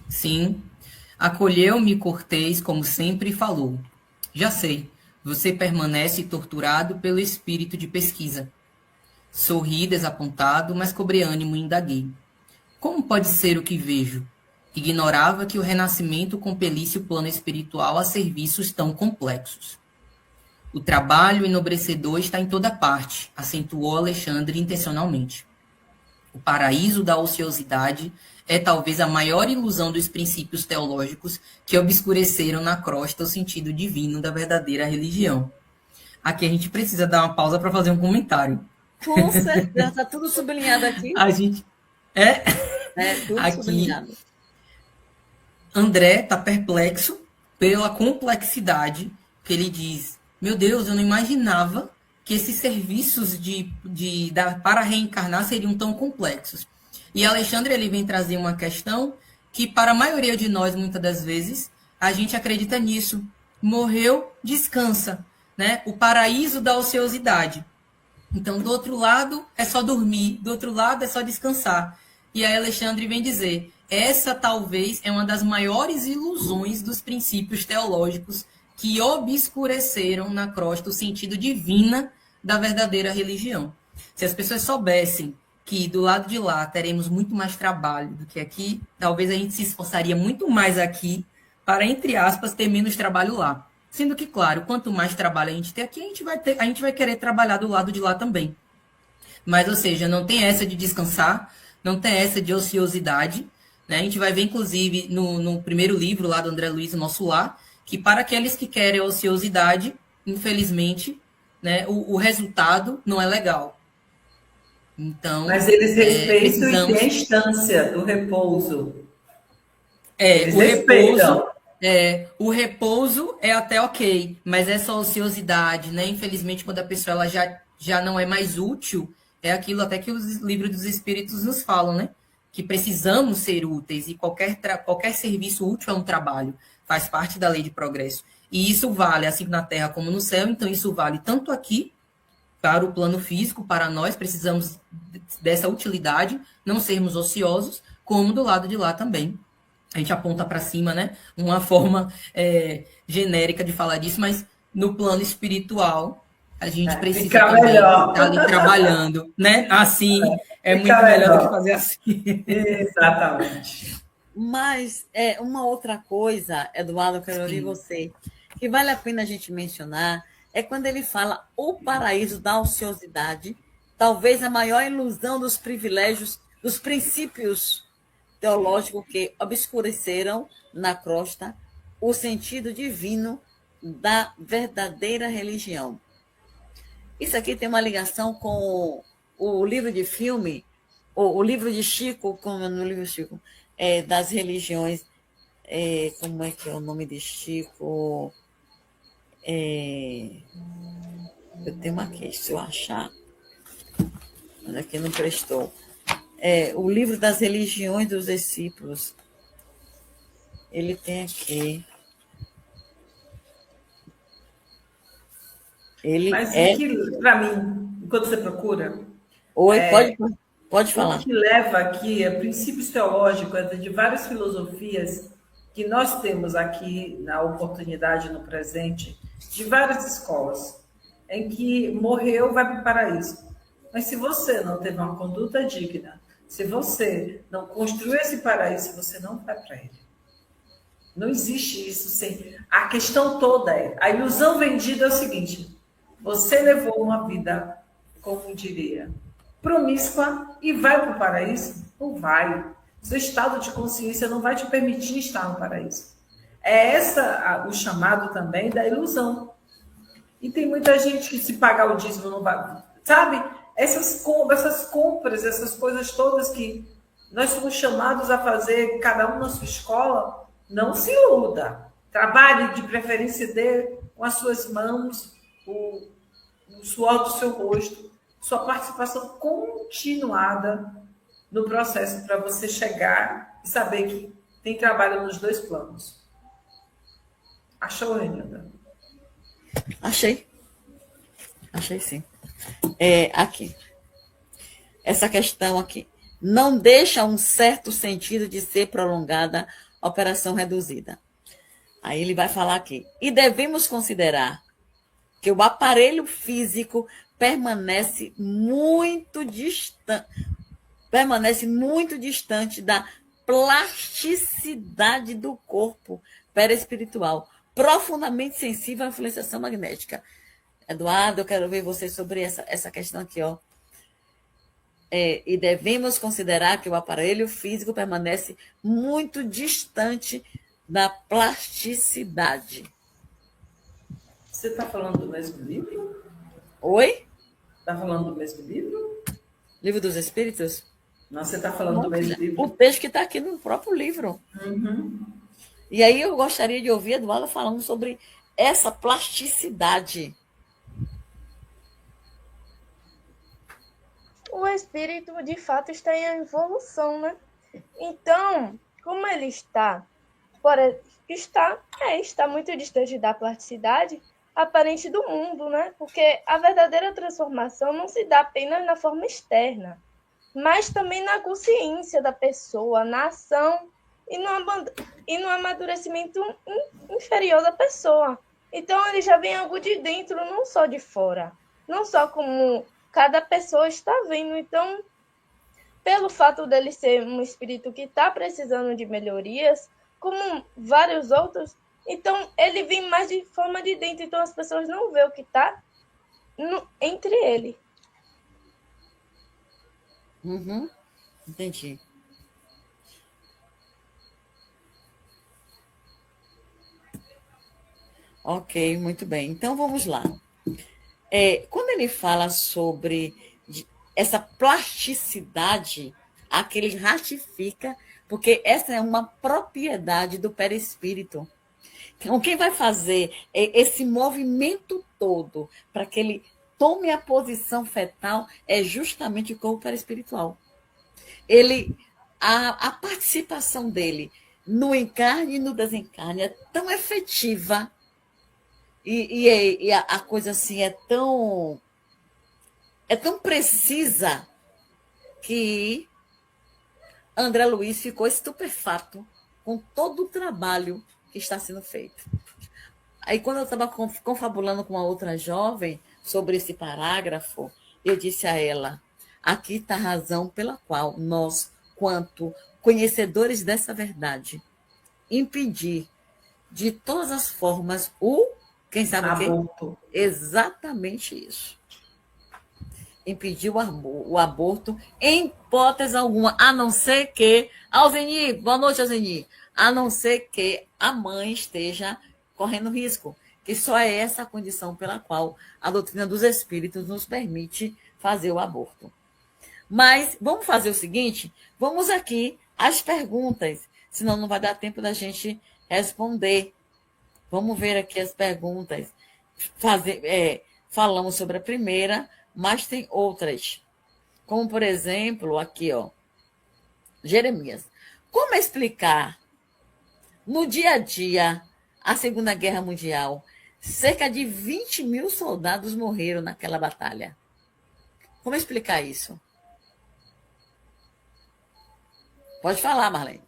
Sim. Acolheu-me cortês, como sempre falou. Já sei, você permanece torturado pelo espírito de pesquisa. Sorri desapontado, mas cobrei ânimo e indaguei. Como pode ser o que vejo? Ignorava que o renascimento compelisse o plano espiritual a serviços tão complexos. O trabalho enobrecedor está em toda parte, acentuou Alexandre intencionalmente. O paraíso da ociosidade é talvez a maior ilusão dos princípios teológicos que obscureceram na crosta o sentido divino da verdadeira religião. Aqui a gente precisa dar uma pausa para fazer um comentário. Com certeza, está tudo sublinhado aqui. A gente... tudo aqui, sublinhado. André está perplexo pela complexidade que ele diz. Meu Deus, eu não imaginava que esses serviços para reencarnar seriam tão complexos. E Alexandre ele vem trazer uma questão que, para a maioria de nós, muitas das vezes, a gente acredita nisso. Morreu, descansa. Né? O paraíso da ociosidade. Então, do outro lado, é só dormir. Do outro lado, é só descansar. E aí Alexandre vem dizer, essa talvez é uma das maiores ilusões dos princípios teológicos que obscureceram na crosta o sentido divino da verdadeira religião. Se as pessoas soubessem que do lado de lá teremos muito mais trabalho do que aqui, talvez a gente se esforçaria muito mais aqui para, entre aspas, ter menos trabalho lá. Sendo que, claro, quanto mais trabalho a gente ter aqui, a gente vai querer trabalhar do lado de lá também. Mas, ou seja, não tem essa de descansar, não tem essa de ociosidade. Né? A gente vai ver, inclusive, no primeiro livro lá do André Luiz, O Nosso Lar, que para aqueles que querem ociosidade, infelizmente, né, o resultado não é legal. Então, mas eles respeitam precisamos... e tem a instância do repouso. Eles respeitam. O repouso é até ok, mas essa ociosidade, né? Infelizmente, quando a pessoa ela já não é mais útil, é aquilo até que os livros dos espíritos nos falam, né? Que precisamos ser úteis e qualquer serviço útil é um trabalho, faz parte da lei de progresso. E isso vale, assim na Terra como no céu, então isso vale tanto aqui, para o plano físico, para nós, precisamos dessa utilidade, não sermos ociosos, como do lado de lá também. A gente aponta para cima, né? Uma forma genérica de falar disso, mas no plano espiritual, a gente precisa também estar ali trabalhando, né? Assim, é muito melhor do que fazer assim. Exatamente. Mas uma outra coisa, Eduardo, eu quero ouvir você, que vale a pena a gente mencionar, é quando ele fala o paraíso da ociosidade, talvez a maior ilusão dos privilégios, dos princípios teológicos que obscureceram na crosta o sentido divino da verdadeira religião. Isso aqui tem uma ligação com o livro de filme, o livro de Chico, como no livro de Chico, das religiões, como é que é o nome de Chico? Eu tenho uma aqui, se eu achar. Aqui não prestou. O livro das religiões dos discípulos. Ele tem aqui. Ele Mas o que, para mim, enquanto você procura, Oi, pode falar. o que leva aqui é princípios teológicos de várias filosofias que nós temos aqui na oportunidade, no presente, de várias escolas, em que morreu, vai para o paraíso. Mas se você não teve uma conduta digna, se você não construiu esse paraíso, você não vai para ele. Não existe isso sem... A questão toda a ilusão vendida é o seguinte: você levou uma vida, como diria, promíscua e vai para o paraíso? Não vai. Seu estado de consciência não vai te permitir estar no paraíso. É o chamado também da ilusão. E tem muita gente que, se pagar o dízimo, não vai... Sabe? Essas compras, essas coisas todas que nós somos chamados a fazer, cada um na sua escola, não se iluda. Trabalhe, de preferência, dê com as suas mãos o suor do seu rosto, sua participação continuada no processo para você chegar e saber que tem trabalho nos dois planos. Achou, Renilda? Achei sim. Aqui. Essa questão aqui. Não deixa um certo sentido de ser prolongada a operação reduzida. Aí ele vai falar aqui. E devemos considerar que o aparelho físico permanece muito distante da plasticidade do corpo perispiritual, profundamente sensível à influenciação magnética. Eduardo, eu quero ver você sobre essa questão aqui, ó. E devemos considerar que o aparelho físico permanece muito distante da plasticidade. Você está falando do mesmo livro? Oi? Está falando do mesmo livro? Livro dos Espíritos? Não, você está falando do mesmo livro? O texto que está aqui no próprio livro. Uhum. E aí eu gostaria de ouvir Eduardo falando sobre essa plasticidade. O espírito, de fato, está em evolução, né? Então, como ele está muito distante da plasticidade aparente do mundo, né? Porque a verdadeira transformação não se dá apenas na forma externa, mas também na consciência da pessoa, na ação e no amadurecimento inferior da pessoa. Então, ele já vem algo de dentro, não só de fora. Não só como cada pessoa está vendo. Então, pelo fato dele ser um espírito que está precisando de melhorias, como vários outros, então ele vem mais de forma de dentro. Então, as pessoas não veem o que está entre ele. Uhum. Entendi. Ok, muito bem. Então, vamos lá. Quando ele fala sobre essa plasticidade, aqui ele ratifica, porque essa é uma propriedade do perispírito. Então, quem vai fazer esse movimento todo para que ele tome a posição fetal é justamente o corpo perispiritual. A participação dele no encarne e no desencarne é tão efetiva e a coisa assim é tão precisa que André Luiz ficou estupefato com todo o trabalho que está sendo feito. Aí, quando eu estava confabulando com uma outra jovem sobre esse parágrafo, eu disse a ela: aqui está a razão pela qual nós, quanto conhecedores dessa verdade, impedir de todas as formas quem sabe aborto. O quê? Exatamente isso. Impedir o aborto em hipótese alguma, a não ser que... Alzeni, boa noite, Alzeni. A não ser que a mãe esteja correndo risco, que só é essa a condição pela qual a doutrina dos espíritos nos permite fazer o aborto. Mas vamos fazer o seguinte, vamos aqui às perguntas, senão não vai dar tempo da gente responder. Vamos ver aqui as perguntas. Falamos sobre a primeira, mas tem outras. Como, por exemplo, aqui, ó, Jeremias. Como explicar no dia a dia a Segunda Guerra Mundial? Cerca de 20 mil soldados morreram naquela batalha. Como explicar isso? Pode falar, Marlene.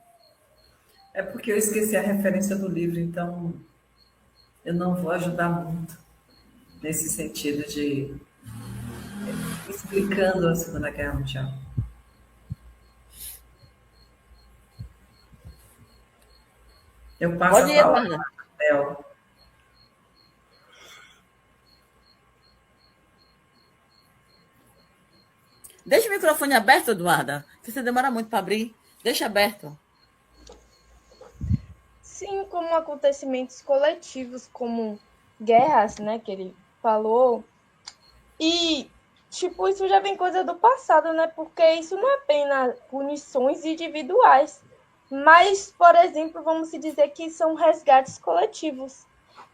É porque eu esqueci a referência do livro, então eu não vou ajudar muito nesse sentido de explicando a Segunda Guerra Mundial. Eu passo Pode a ir, palavra Eduarda. para a Bel. Deixa o microfone aberto, Eduarda, porque você demora muito para abrir. Deixa aberto. Sim, como acontecimentos coletivos, como guerras, né, que ele falou. E, tipo, isso já vem coisa do passado, né? Porque isso não é apenas punições individuais, mas, por exemplo, vamos dizer que são resgates coletivos,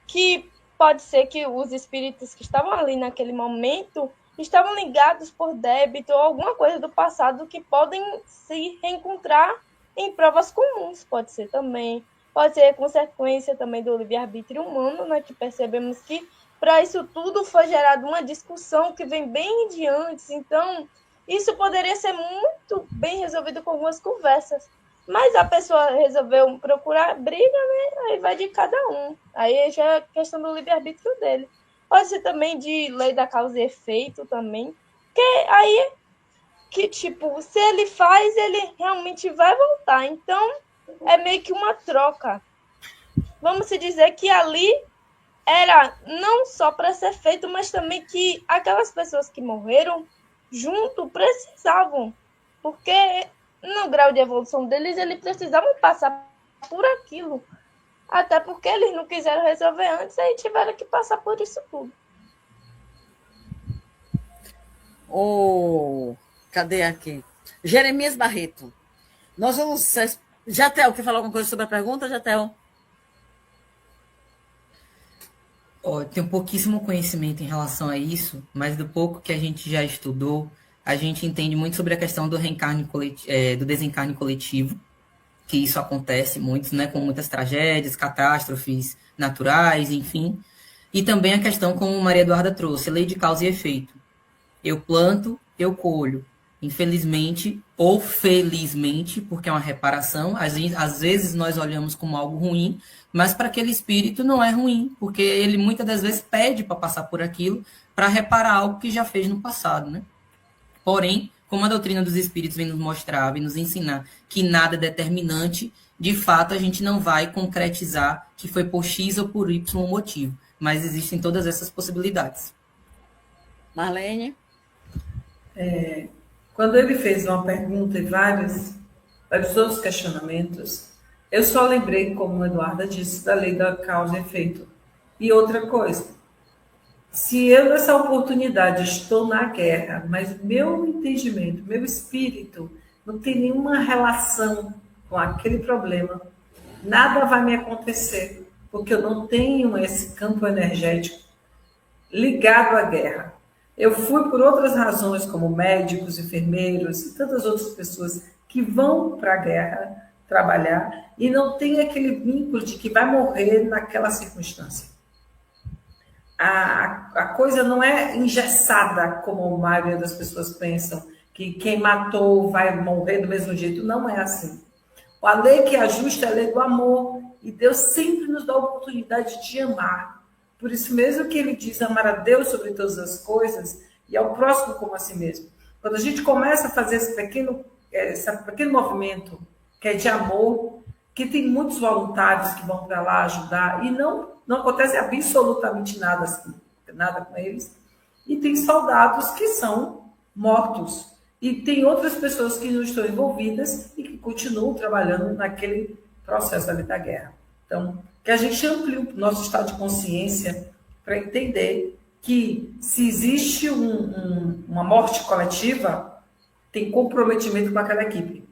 que pode ser que os espíritos que estavam ali naquele momento estavam ligados por débito ou alguma coisa do passado que podem se reencontrar em provas comuns, pode ser também. Pode ser consequência também do livre-arbítrio humano, né, que percebemos que para isso tudo foi gerada uma discussão que vem bem de antes. Então, isso poderia ser muito bem resolvido com algumas conversas. Mas a pessoa resolveu procurar briga, né? Aí vai de cada um. Aí já é questão do livre-arbítrio dele. Pode ser também de lei da causa e efeito também. Que aí, que tipo, se ele faz, ele realmente vai voltar. Então, é meio que uma troca. Vamos se dizer que ali era não só para ser feito, mas também que aquelas pessoas que morreram junto precisavam. Porque no grau de evolução deles, eles precisavam passar por aquilo. Até porque eles não quiseram resolver antes, aí tiveram que passar por isso tudo. Cadê aqui? Jeremias Barreto. Nós vamos... Jatel, quer falar alguma coisa sobre a pergunta, Jatel? Tenho pouquíssimo conhecimento em relação a isso, mas do pouco que a gente já estudou, a gente entende muito sobre a questão do do desencarne coletivo, que isso acontece muito, né, com muitas tragédias, catástrofes naturais, enfim. E também a questão, como Maria Eduarda trouxe, a lei de causa e efeito. Eu planto, eu colho. Infelizmente, ou felizmente, porque é uma reparação, às vezes nós olhamos como algo ruim, mas para aquele espírito não é ruim, porque ele muitas das vezes pede para passar por aquilo para reparar algo que já fez no passado, né? Porém, como a doutrina dos espíritos vem nos mostrar, vem nos ensinar que nada é determinante, de fato a gente não vai concretizar que foi por X ou por Y motivo, mas existem todas essas possibilidades. Marlene? Quando ele fez uma pergunta e vários outros questionamentos, eu só lembrei, como a Eduarda disse, da lei da causa e efeito. E outra coisa, se eu nessa oportunidade estou na guerra, mas meu entendimento, meu espírito não tem nenhuma relação com aquele problema, nada vai me acontecer, porque eu não tenho esse campo energético ligado à guerra. Eu fui por outras razões, como médicos, enfermeiros e tantas outras pessoas que vão para a guerra trabalhar e não tem aquele vínculo de que vai morrer naquela circunstância. A coisa não é engessada, como a maioria das pessoas pensam, que quem matou vai morrer do mesmo jeito. Não é assim. A lei que ajusta é a lei do amor, e Deus sempre nos dá a oportunidade de amar. Por isso mesmo que ele diz amar a Deus sobre todas as coisas e ao próximo como a si mesmo. Quando a gente começa a fazer esse pequeno movimento que é de amor, que tem muitos voluntários que vão para lá ajudar e não acontece absolutamente nada com eles. E tem soldados que são mortos. E tem outras pessoas que não estão envolvidas e que continuam trabalhando naquele processo ali da guerra. Então, que a gente amplie o nosso estado de consciência para entender que se existe uma morte coletiva, tem comprometimento com aquela equipe.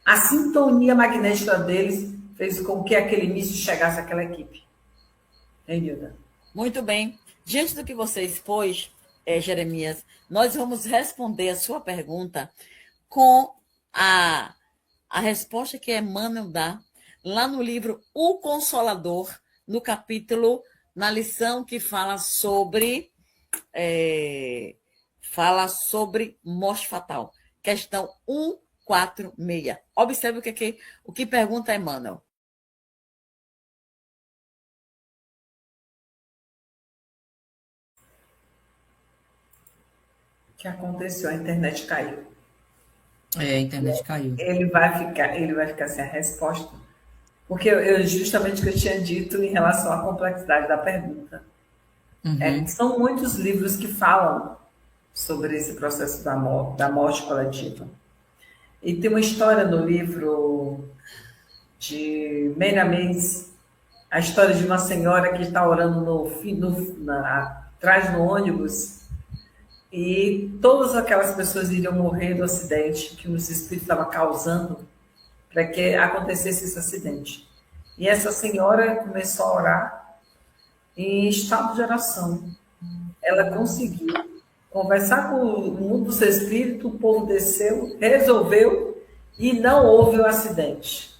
A sintonia magnética deles fez com que aquele míssil chegasse àquela equipe. Entendeu? Muito bem. Diante do que você expôs, Jeremias, nós vamos responder a sua pergunta com a resposta que Emmanuel dá lá no livro O Consolador, no capítulo, na lição que fala sobre morte fatal. Questão 146. Observe o que pergunta Emmanuel. O que aconteceu? A internet caiu. A internet caiu. Ele vai ficar sem a resposta. Porque justamente o que eu tinha dito em relação à complexidade da pergunta. Uhum. São muitos livros que falam sobre esse processo da morte coletiva. E tem uma história no livro de Meiramis, a história de uma senhora que está orando atrás do ônibus, e todas aquelas pessoas iriam morrer do acidente que os espíritos estavam causando para que acontecesse esse acidente. E essa senhora começou a orar em estado de oração. Ela conseguiu conversar com o mundo dos espíritos, o povo desceu, resolveu e não houve o acidente.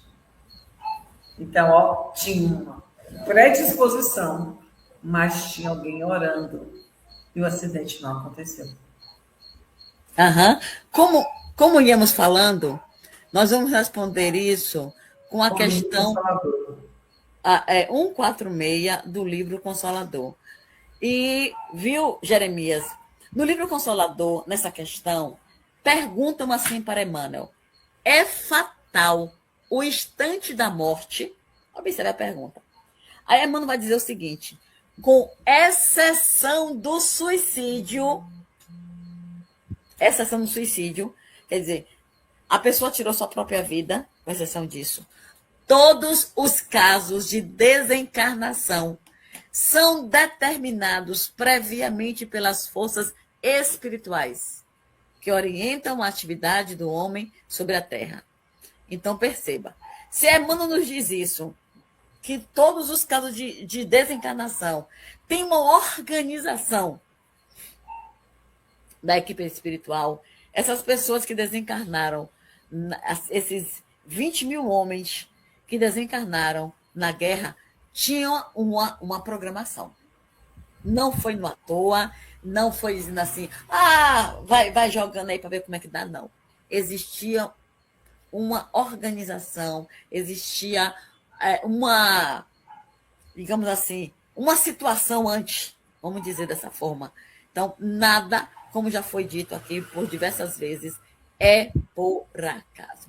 Então, tinha uma predisposição, mas tinha alguém orando e o acidente não aconteceu. Como íamos falando, nós vamos responder isso com a questão 146 do livro Consolador. E, viu, Jeremias, no livro Consolador, nessa questão, perguntam assim para Emmanuel: é fatal o instante da morte? Observe a pergunta. Aí Emmanuel vai dizer o seguinte: com exceção do suicídio, quer dizer, a pessoa tirou sua própria vida, com exceção disso, todos os casos de desencarnação são determinados previamente pelas forças espirituais que orientam a atividade do homem sobre a Terra. Então, perceba, se Emmanuel nos diz isso, que todos os casos de desencarnação têm uma organização da equipe espiritual, essas pessoas que desencarnaram, esses 20 mil homens que desencarnaram na guerra, tinham uma programação. Não foi no à toa, não foi dizendo assim, vai jogando aí para ver como é que dá, não. Existia uma organização, existia digamos assim, uma situação antes, vamos dizer dessa forma. Então, nada, como já foi dito aqui por diversas vezes, é por acaso.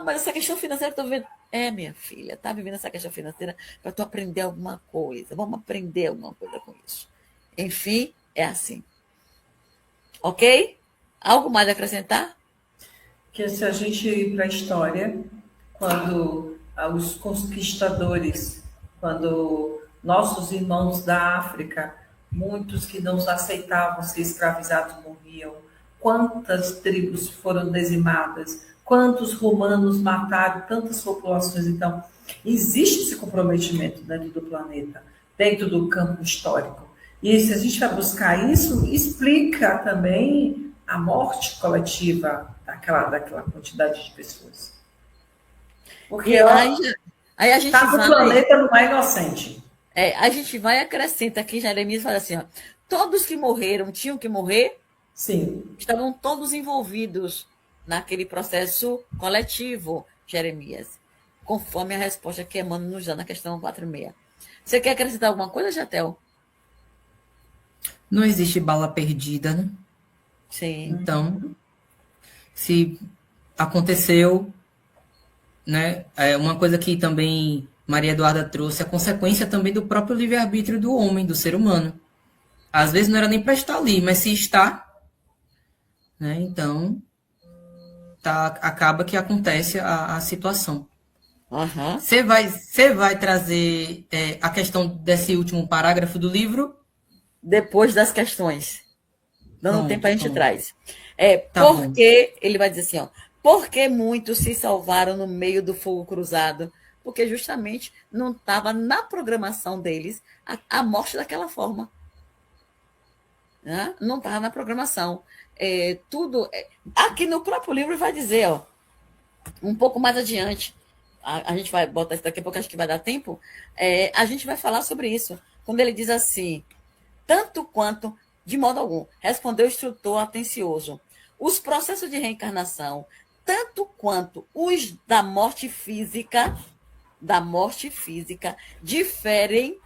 Mas essa questão financeira, estou vendo. Minha filha, está vivendo essa questão financeira para tu aprender alguma coisa. Vamos aprender alguma coisa com isso. Enfim, é assim. Ok? Algo mais a acrescentar? Que se a gente ir para a história, quando os conquistadores, quando nossos irmãos da África, muitos que não aceitavam ser escravizados morriam, quantas tribos foram dizimadas, quantos romanos mataram tantas populações. Então, existe esse comprometimento dentro do planeta, dentro do campo histórico. E se a gente vai buscar isso, explica também a morte coletiva daquela quantidade de pessoas. Porque aí a gente tá no planeta não é inocente. A gente vai e acrescenta aqui, Jeremias fala assim, todos que morreram tinham que morrer? Sim. Estavam todos envolvidos naquele processo coletivo, Jeremias, conforme a resposta que Emmanuel nos dá na questão 46. Você quer acrescentar alguma coisa, Jatel? Não existe bala perdida, né? Sim. Então, se aconteceu, né? Uma coisa que também Maria Eduarda trouxe, a consequência também do próprio livre-arbítrio do homem, do ser humano. Às vezes não era nem para estar ali, mas se está, né? Então, acaba que acontece a situação. Você vai trazer a questão desse último parágrafo do livro? Depois das questões. Dando tempo a gente traz. Porque ele vai dizer assim, por que muitos se salvaram no meio do fogo cruzado? Porque justamente não estava na programação deles a morte daquela forma. né? Não estava na programação. Tudo. Aqui no próprio livro vai dizer, ó, um pouco mais adiante, a gente vai botar isso daqui a pouco, acho que vai dar tempo, a gente vai falar sobre isso. Quando ele diz assim, tanto quanto, de modo algum, respondeu o instrutor atencioso, os processos de reencarnação, tanto quanto os da morte física, diferem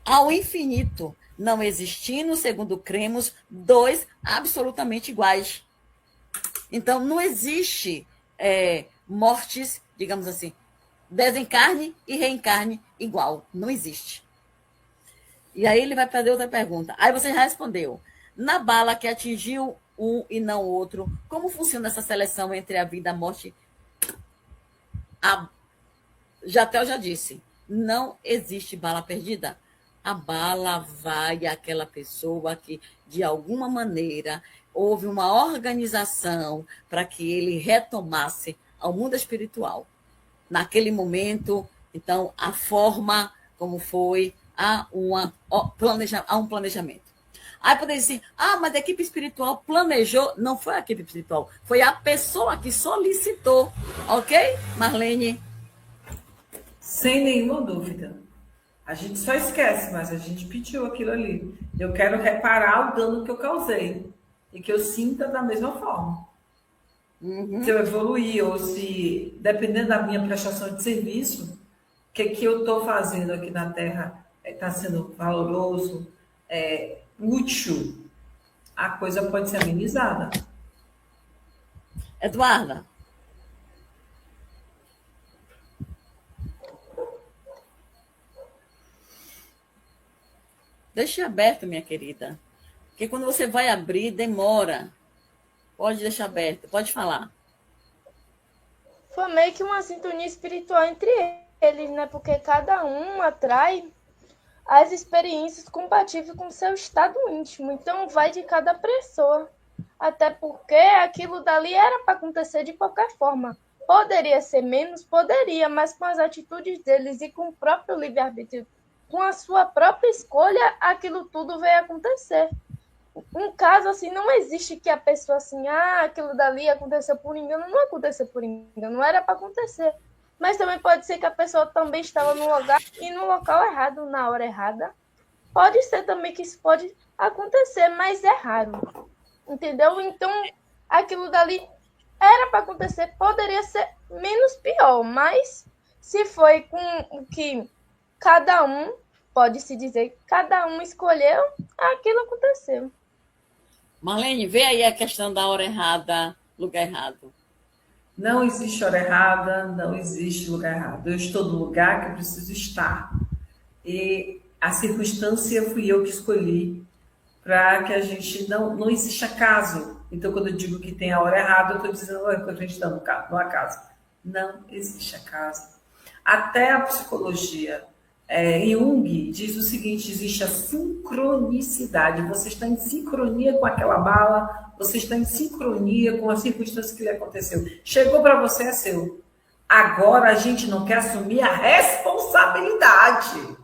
ao infinito, não existindo, segundo cremos, dois absolutamente iguais. Então, não existe mortes, digamos assim, desencarne e reencarne igual. Não existe. E aí ele vai fazer outra pergunta. Aí você já respondeu. Na bala que atingiu um e não outro, como funciona essa seleção entre a vida e a morte? Jatel já disse, não existe bala perdida. A bala vai àquela pessoa que, de alguma maneira, houve uma organização para que ele retomasse ao mundo espiritual. Naquele momento, então, a forma como foi, há um planejamento. Aí poderia dizer, mas a equipe espiritual planejou. Não foi a equipe espiritual, foi a pessoa que solicitou. Ok, Marlene? Sem nenhuma dúvida. A gente só esquece, mas a gente pediu aquilo ali. Eu quero reparar o dano que eu causei e que eu sinta da mesma forma. Uhum. Se eu evoluir ou se, dependendo da minha prestação de serviço, o que eu estou fazendo aqui na Terra está sendo valoroso, útil, a coisa pode ser amenizada. Eduarda? Deixe aberto, minha querida. Porque quando você vai abrir, demora. Pode deixar aberto, pode falar. Foi meio que uma sintonia espiritual entre eles, né? Porque cada um atrai as experiências compatíveis com o seu estado íntimo. Então, vai de cada pessoa. Até porque aquilo dali era para acontecer de qualquer forma. Poderia ser menos? Poderia, mas com as atitudes deles e com o próprio livre-arbítrio, com a sua própria escolha, aquilo tudo veio acontecer. Um caso assim, não existe que a pessoa assim, aquilo dali aconteceu por engano. Não aconteceu por engano, não era para acontecer. Mas também pode ser que a pessoa também estava no lugar e no local errado, na hora errada. Pode ser também que isso pode acontecer, mas é raro. Entendeu? Então, aquilo dali era para acontecer, poderia ser menos pior, mas se foi com o que cada um, pode-se dizer, cada um escolheu, aquilo aconteceu. Marlene, vê aí a questão da hora errada, lugar errado. Não existe hora errada, não existe lugar errado. Eu estou no lugar que eu preciso estar. E a circunstância fui eu que escolhi para que a gente não existe acaso. Então, quando eu digo que tem a hora errada, eu estou dizendo que a gente está no acaso. Não existe acaso. Até a psicologia, Jung diz o seguinte, existe a sincronicidade. Você está em sincronia com aquela bala, você está em sincronia com a circunstância que lhe aconteceu. Chegou para você, é seu. Agora a gente não quer assumir a responsabilidade.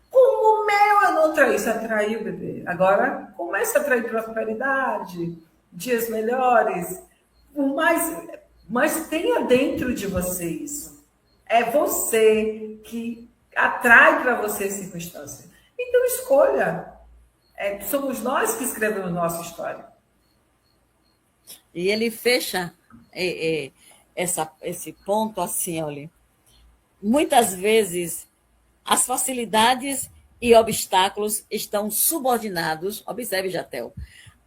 Como o mel eu não atraí, você atraiu, bebê. Agora começa a atrair prosperidade, dias melhores. Mas tenha dentro de você isso. É você que atrai para você a circunstância. Então escolha. Somos nós que escrevemos nossa história. E ele fecha esse ponto assim, olha. Muitas vezes as facilidades e obstáculos estão subordinados, observe, Jatel,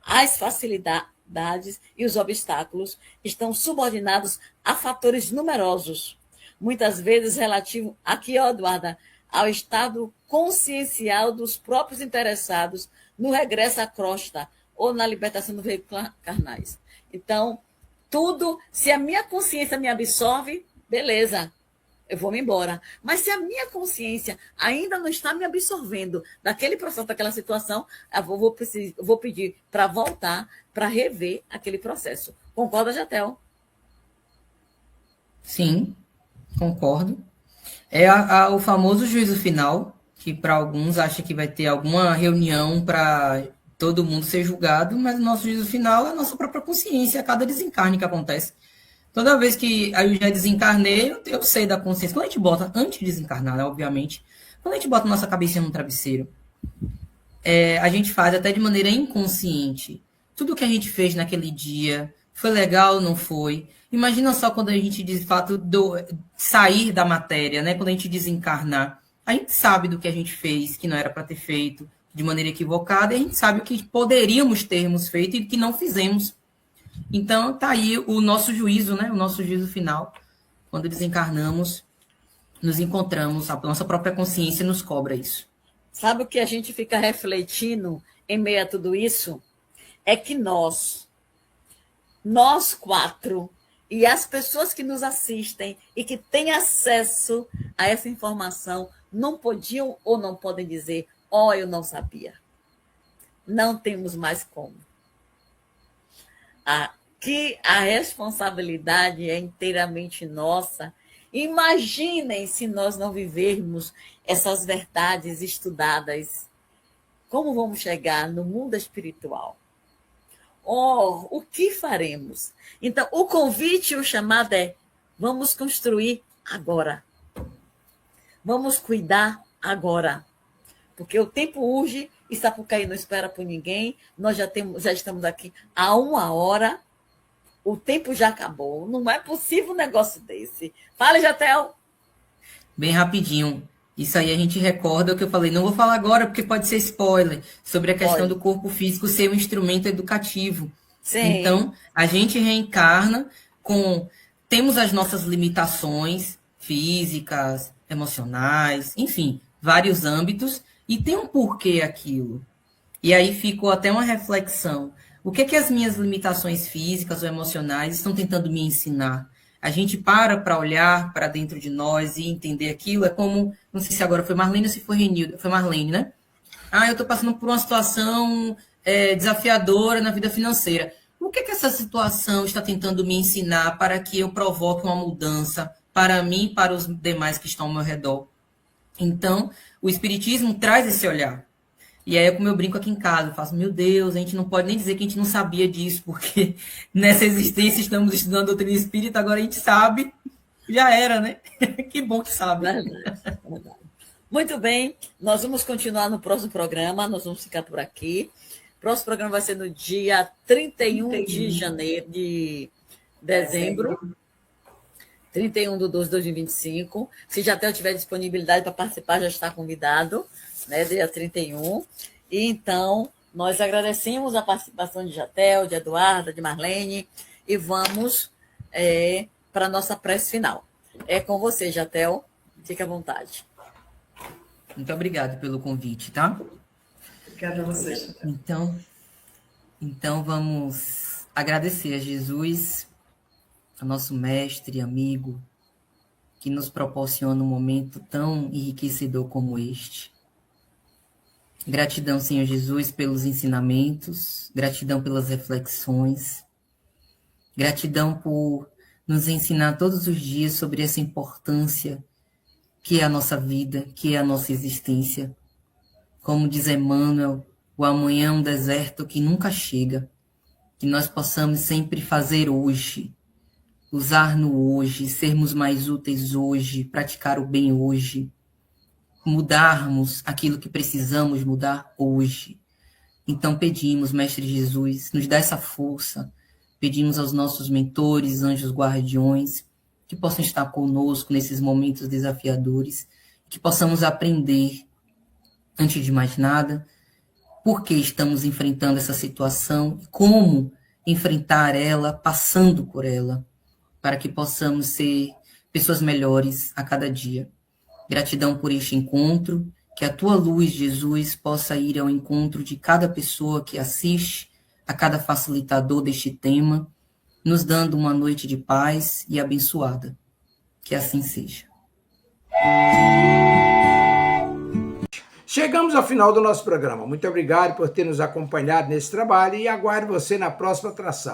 as facilidades e os obstáculos estão subordinados a fatores numerosos, muitas vezes relativo, aqui, ó, Eduarda, ao estado consciencial dos próprios interessados no regresso à crosta ou na libertação do veículo carnais. Então, tudo, se a minha consciência me absorve, beleza, eu vou me embora. Mas se a minha consciência ainda não está me absorvendo daquele processo, daquela situação, eu vou pedir para voltar, para rever aquele processo. Concorda, Jatel? Sim, concordo. O famoso juízo final, que para alguns acha que vai ter alguma reunião para todo mundo ser julgado, mas o nosso juízo final é a nossa própria consciência, a cada desencarne que acontece. Toda vez que eu já desencarnei, eu sei da consciência. Quando a gente bota, antes de desencarnar, né, obviamente, quando a gente bota nossa cabeça no travesseiro, a gente faz até de maneira inconsciente. Tudo que a gente fez naquele dia, foi legal ou não foi? Imagina só quando a gente, de fato, sair da matéria, né? Quando a gente desencarnar. A gente sabe do que a gente fez, que não era para ter feito, de maneira equivocada, e a gente sabe o que poderíamos termos feito e que não fizemos. Então, tá aí o nosso juízo, né? O nosso juízo final. Quando desencarnamos, nos encontramos, a nossa própria consciência nos cobra isso. Sabe o que a gente fica refletindo em meio a tudo isso? É que nós quatro, e as pessoas que nos assistem e que têm acesso a essa informação, não podiam ou não podem dizer, eu não sabia. Não temos mais como. Que a responsabilidade é inteiramente nossa. Imaginem se nós não vivermos essas verdades estudadas. Como vamos chegar no mundo espiritual? O que faremos? Então, o convite e o chamado é: vamos construir agora. Vamos cuidar agora. Porque o tempo urge e Sapucaí não espera por ninguém. Nós já estamos aqui há 1 hora. O tempo já acabou. Não é possível um negócio desse. Fala, Jatel. Bem rapidinho. Isso aí a gente recorda o que eu falei. Não vou falar agora porque pode ser spoiler. Sobre a questão do corpo físico ser um instrumento educativo. Sim. Então, a gente reencarna temos as nossas limitações físicas, emocionais, enfim, vários âmbitos. E tem um porquê aquilo. E aí ficou até uma reflexão. O que as minhas limitações físicas ou emocionais estão tentando me ensinar? A gente para olhar para dentro de nós e entender aquilo. É como, não sei se agora foi Marlene ou se foi Renilda. Foi Marlene, né? Eu estou passando por uma situação desafiadora na vida financeira. O que essa situação está tentando me ensinar para que eu provoque uma mudança para mim e para os demais que estão ao meu redor? Então, o Espiritismo traz esse olhar. E aí, como eu brinco aqui em casa, eu faço, meu Deus, a gente não pode nem dizer que a gente não sabia disso, porque nessa existência estamos estudando a doutrina espírita, agora a gente sabe, já era, né? Que bom que sabe. Verdade. Muito bem, nós vamos continuar no próximo programa, nós vamos ficar por aqui. O próximo programa vai ser no dia 31 de dezembro. 31/12/2025. Se Jatel tiver disponibilidade para participar, já está convidado, né, dia 31. E então, nós agradecemos a participação de Jatel, de Eduarda, de Marlene, e vamos para a nossa prece final. É com você, Jatel. Fique à vontade. Muito obrigado pelo convite, tá? Obrigada a você, Jatel. Então vamos agradecer a Jesus, a nosso mestre, amigo, que nos proporciona um momento tão enriquecedor como este. Gratidão, Senhor Jesus, pelos ensinamentos, gratidão pelas reflexões, gratidão por nos ensinar todos os dias sobre essa importância que é a nossa vida, que é a nossa existência. Como diz Emmanuel, o amanhã é um deserto que nunca chega, que nós possamos sempre fazer hoje, usar no hoje, sermos mais úteis hoje, praticar o bem hoje, mudarmos aquilo que precisamos mudar hoje. Então pedimos, Mestre Jesus, nos dá essa força, pedimos aos nossos mentores, anjos guardiões, que possam estar conosco nesses momentos desafiadores, que possamos aprender, antes de mais nada, por que estamos enfrentando essa situação, como enfrentar ela, passando por ela, para que possamos ser pessoas melhores a cada dia. Gratidão por este encontro, que a tua luz, Jesus, possa ir ao encontro de cada pessoa que assiste, a cada facilitador deste tema, nos dando uma noite de paz e abençoada. Que assim seja. Chegamos ao final do nosso programa. Muito obrigado por ter nos acompanhado nesse trabalho e aguardo você na próxima atração.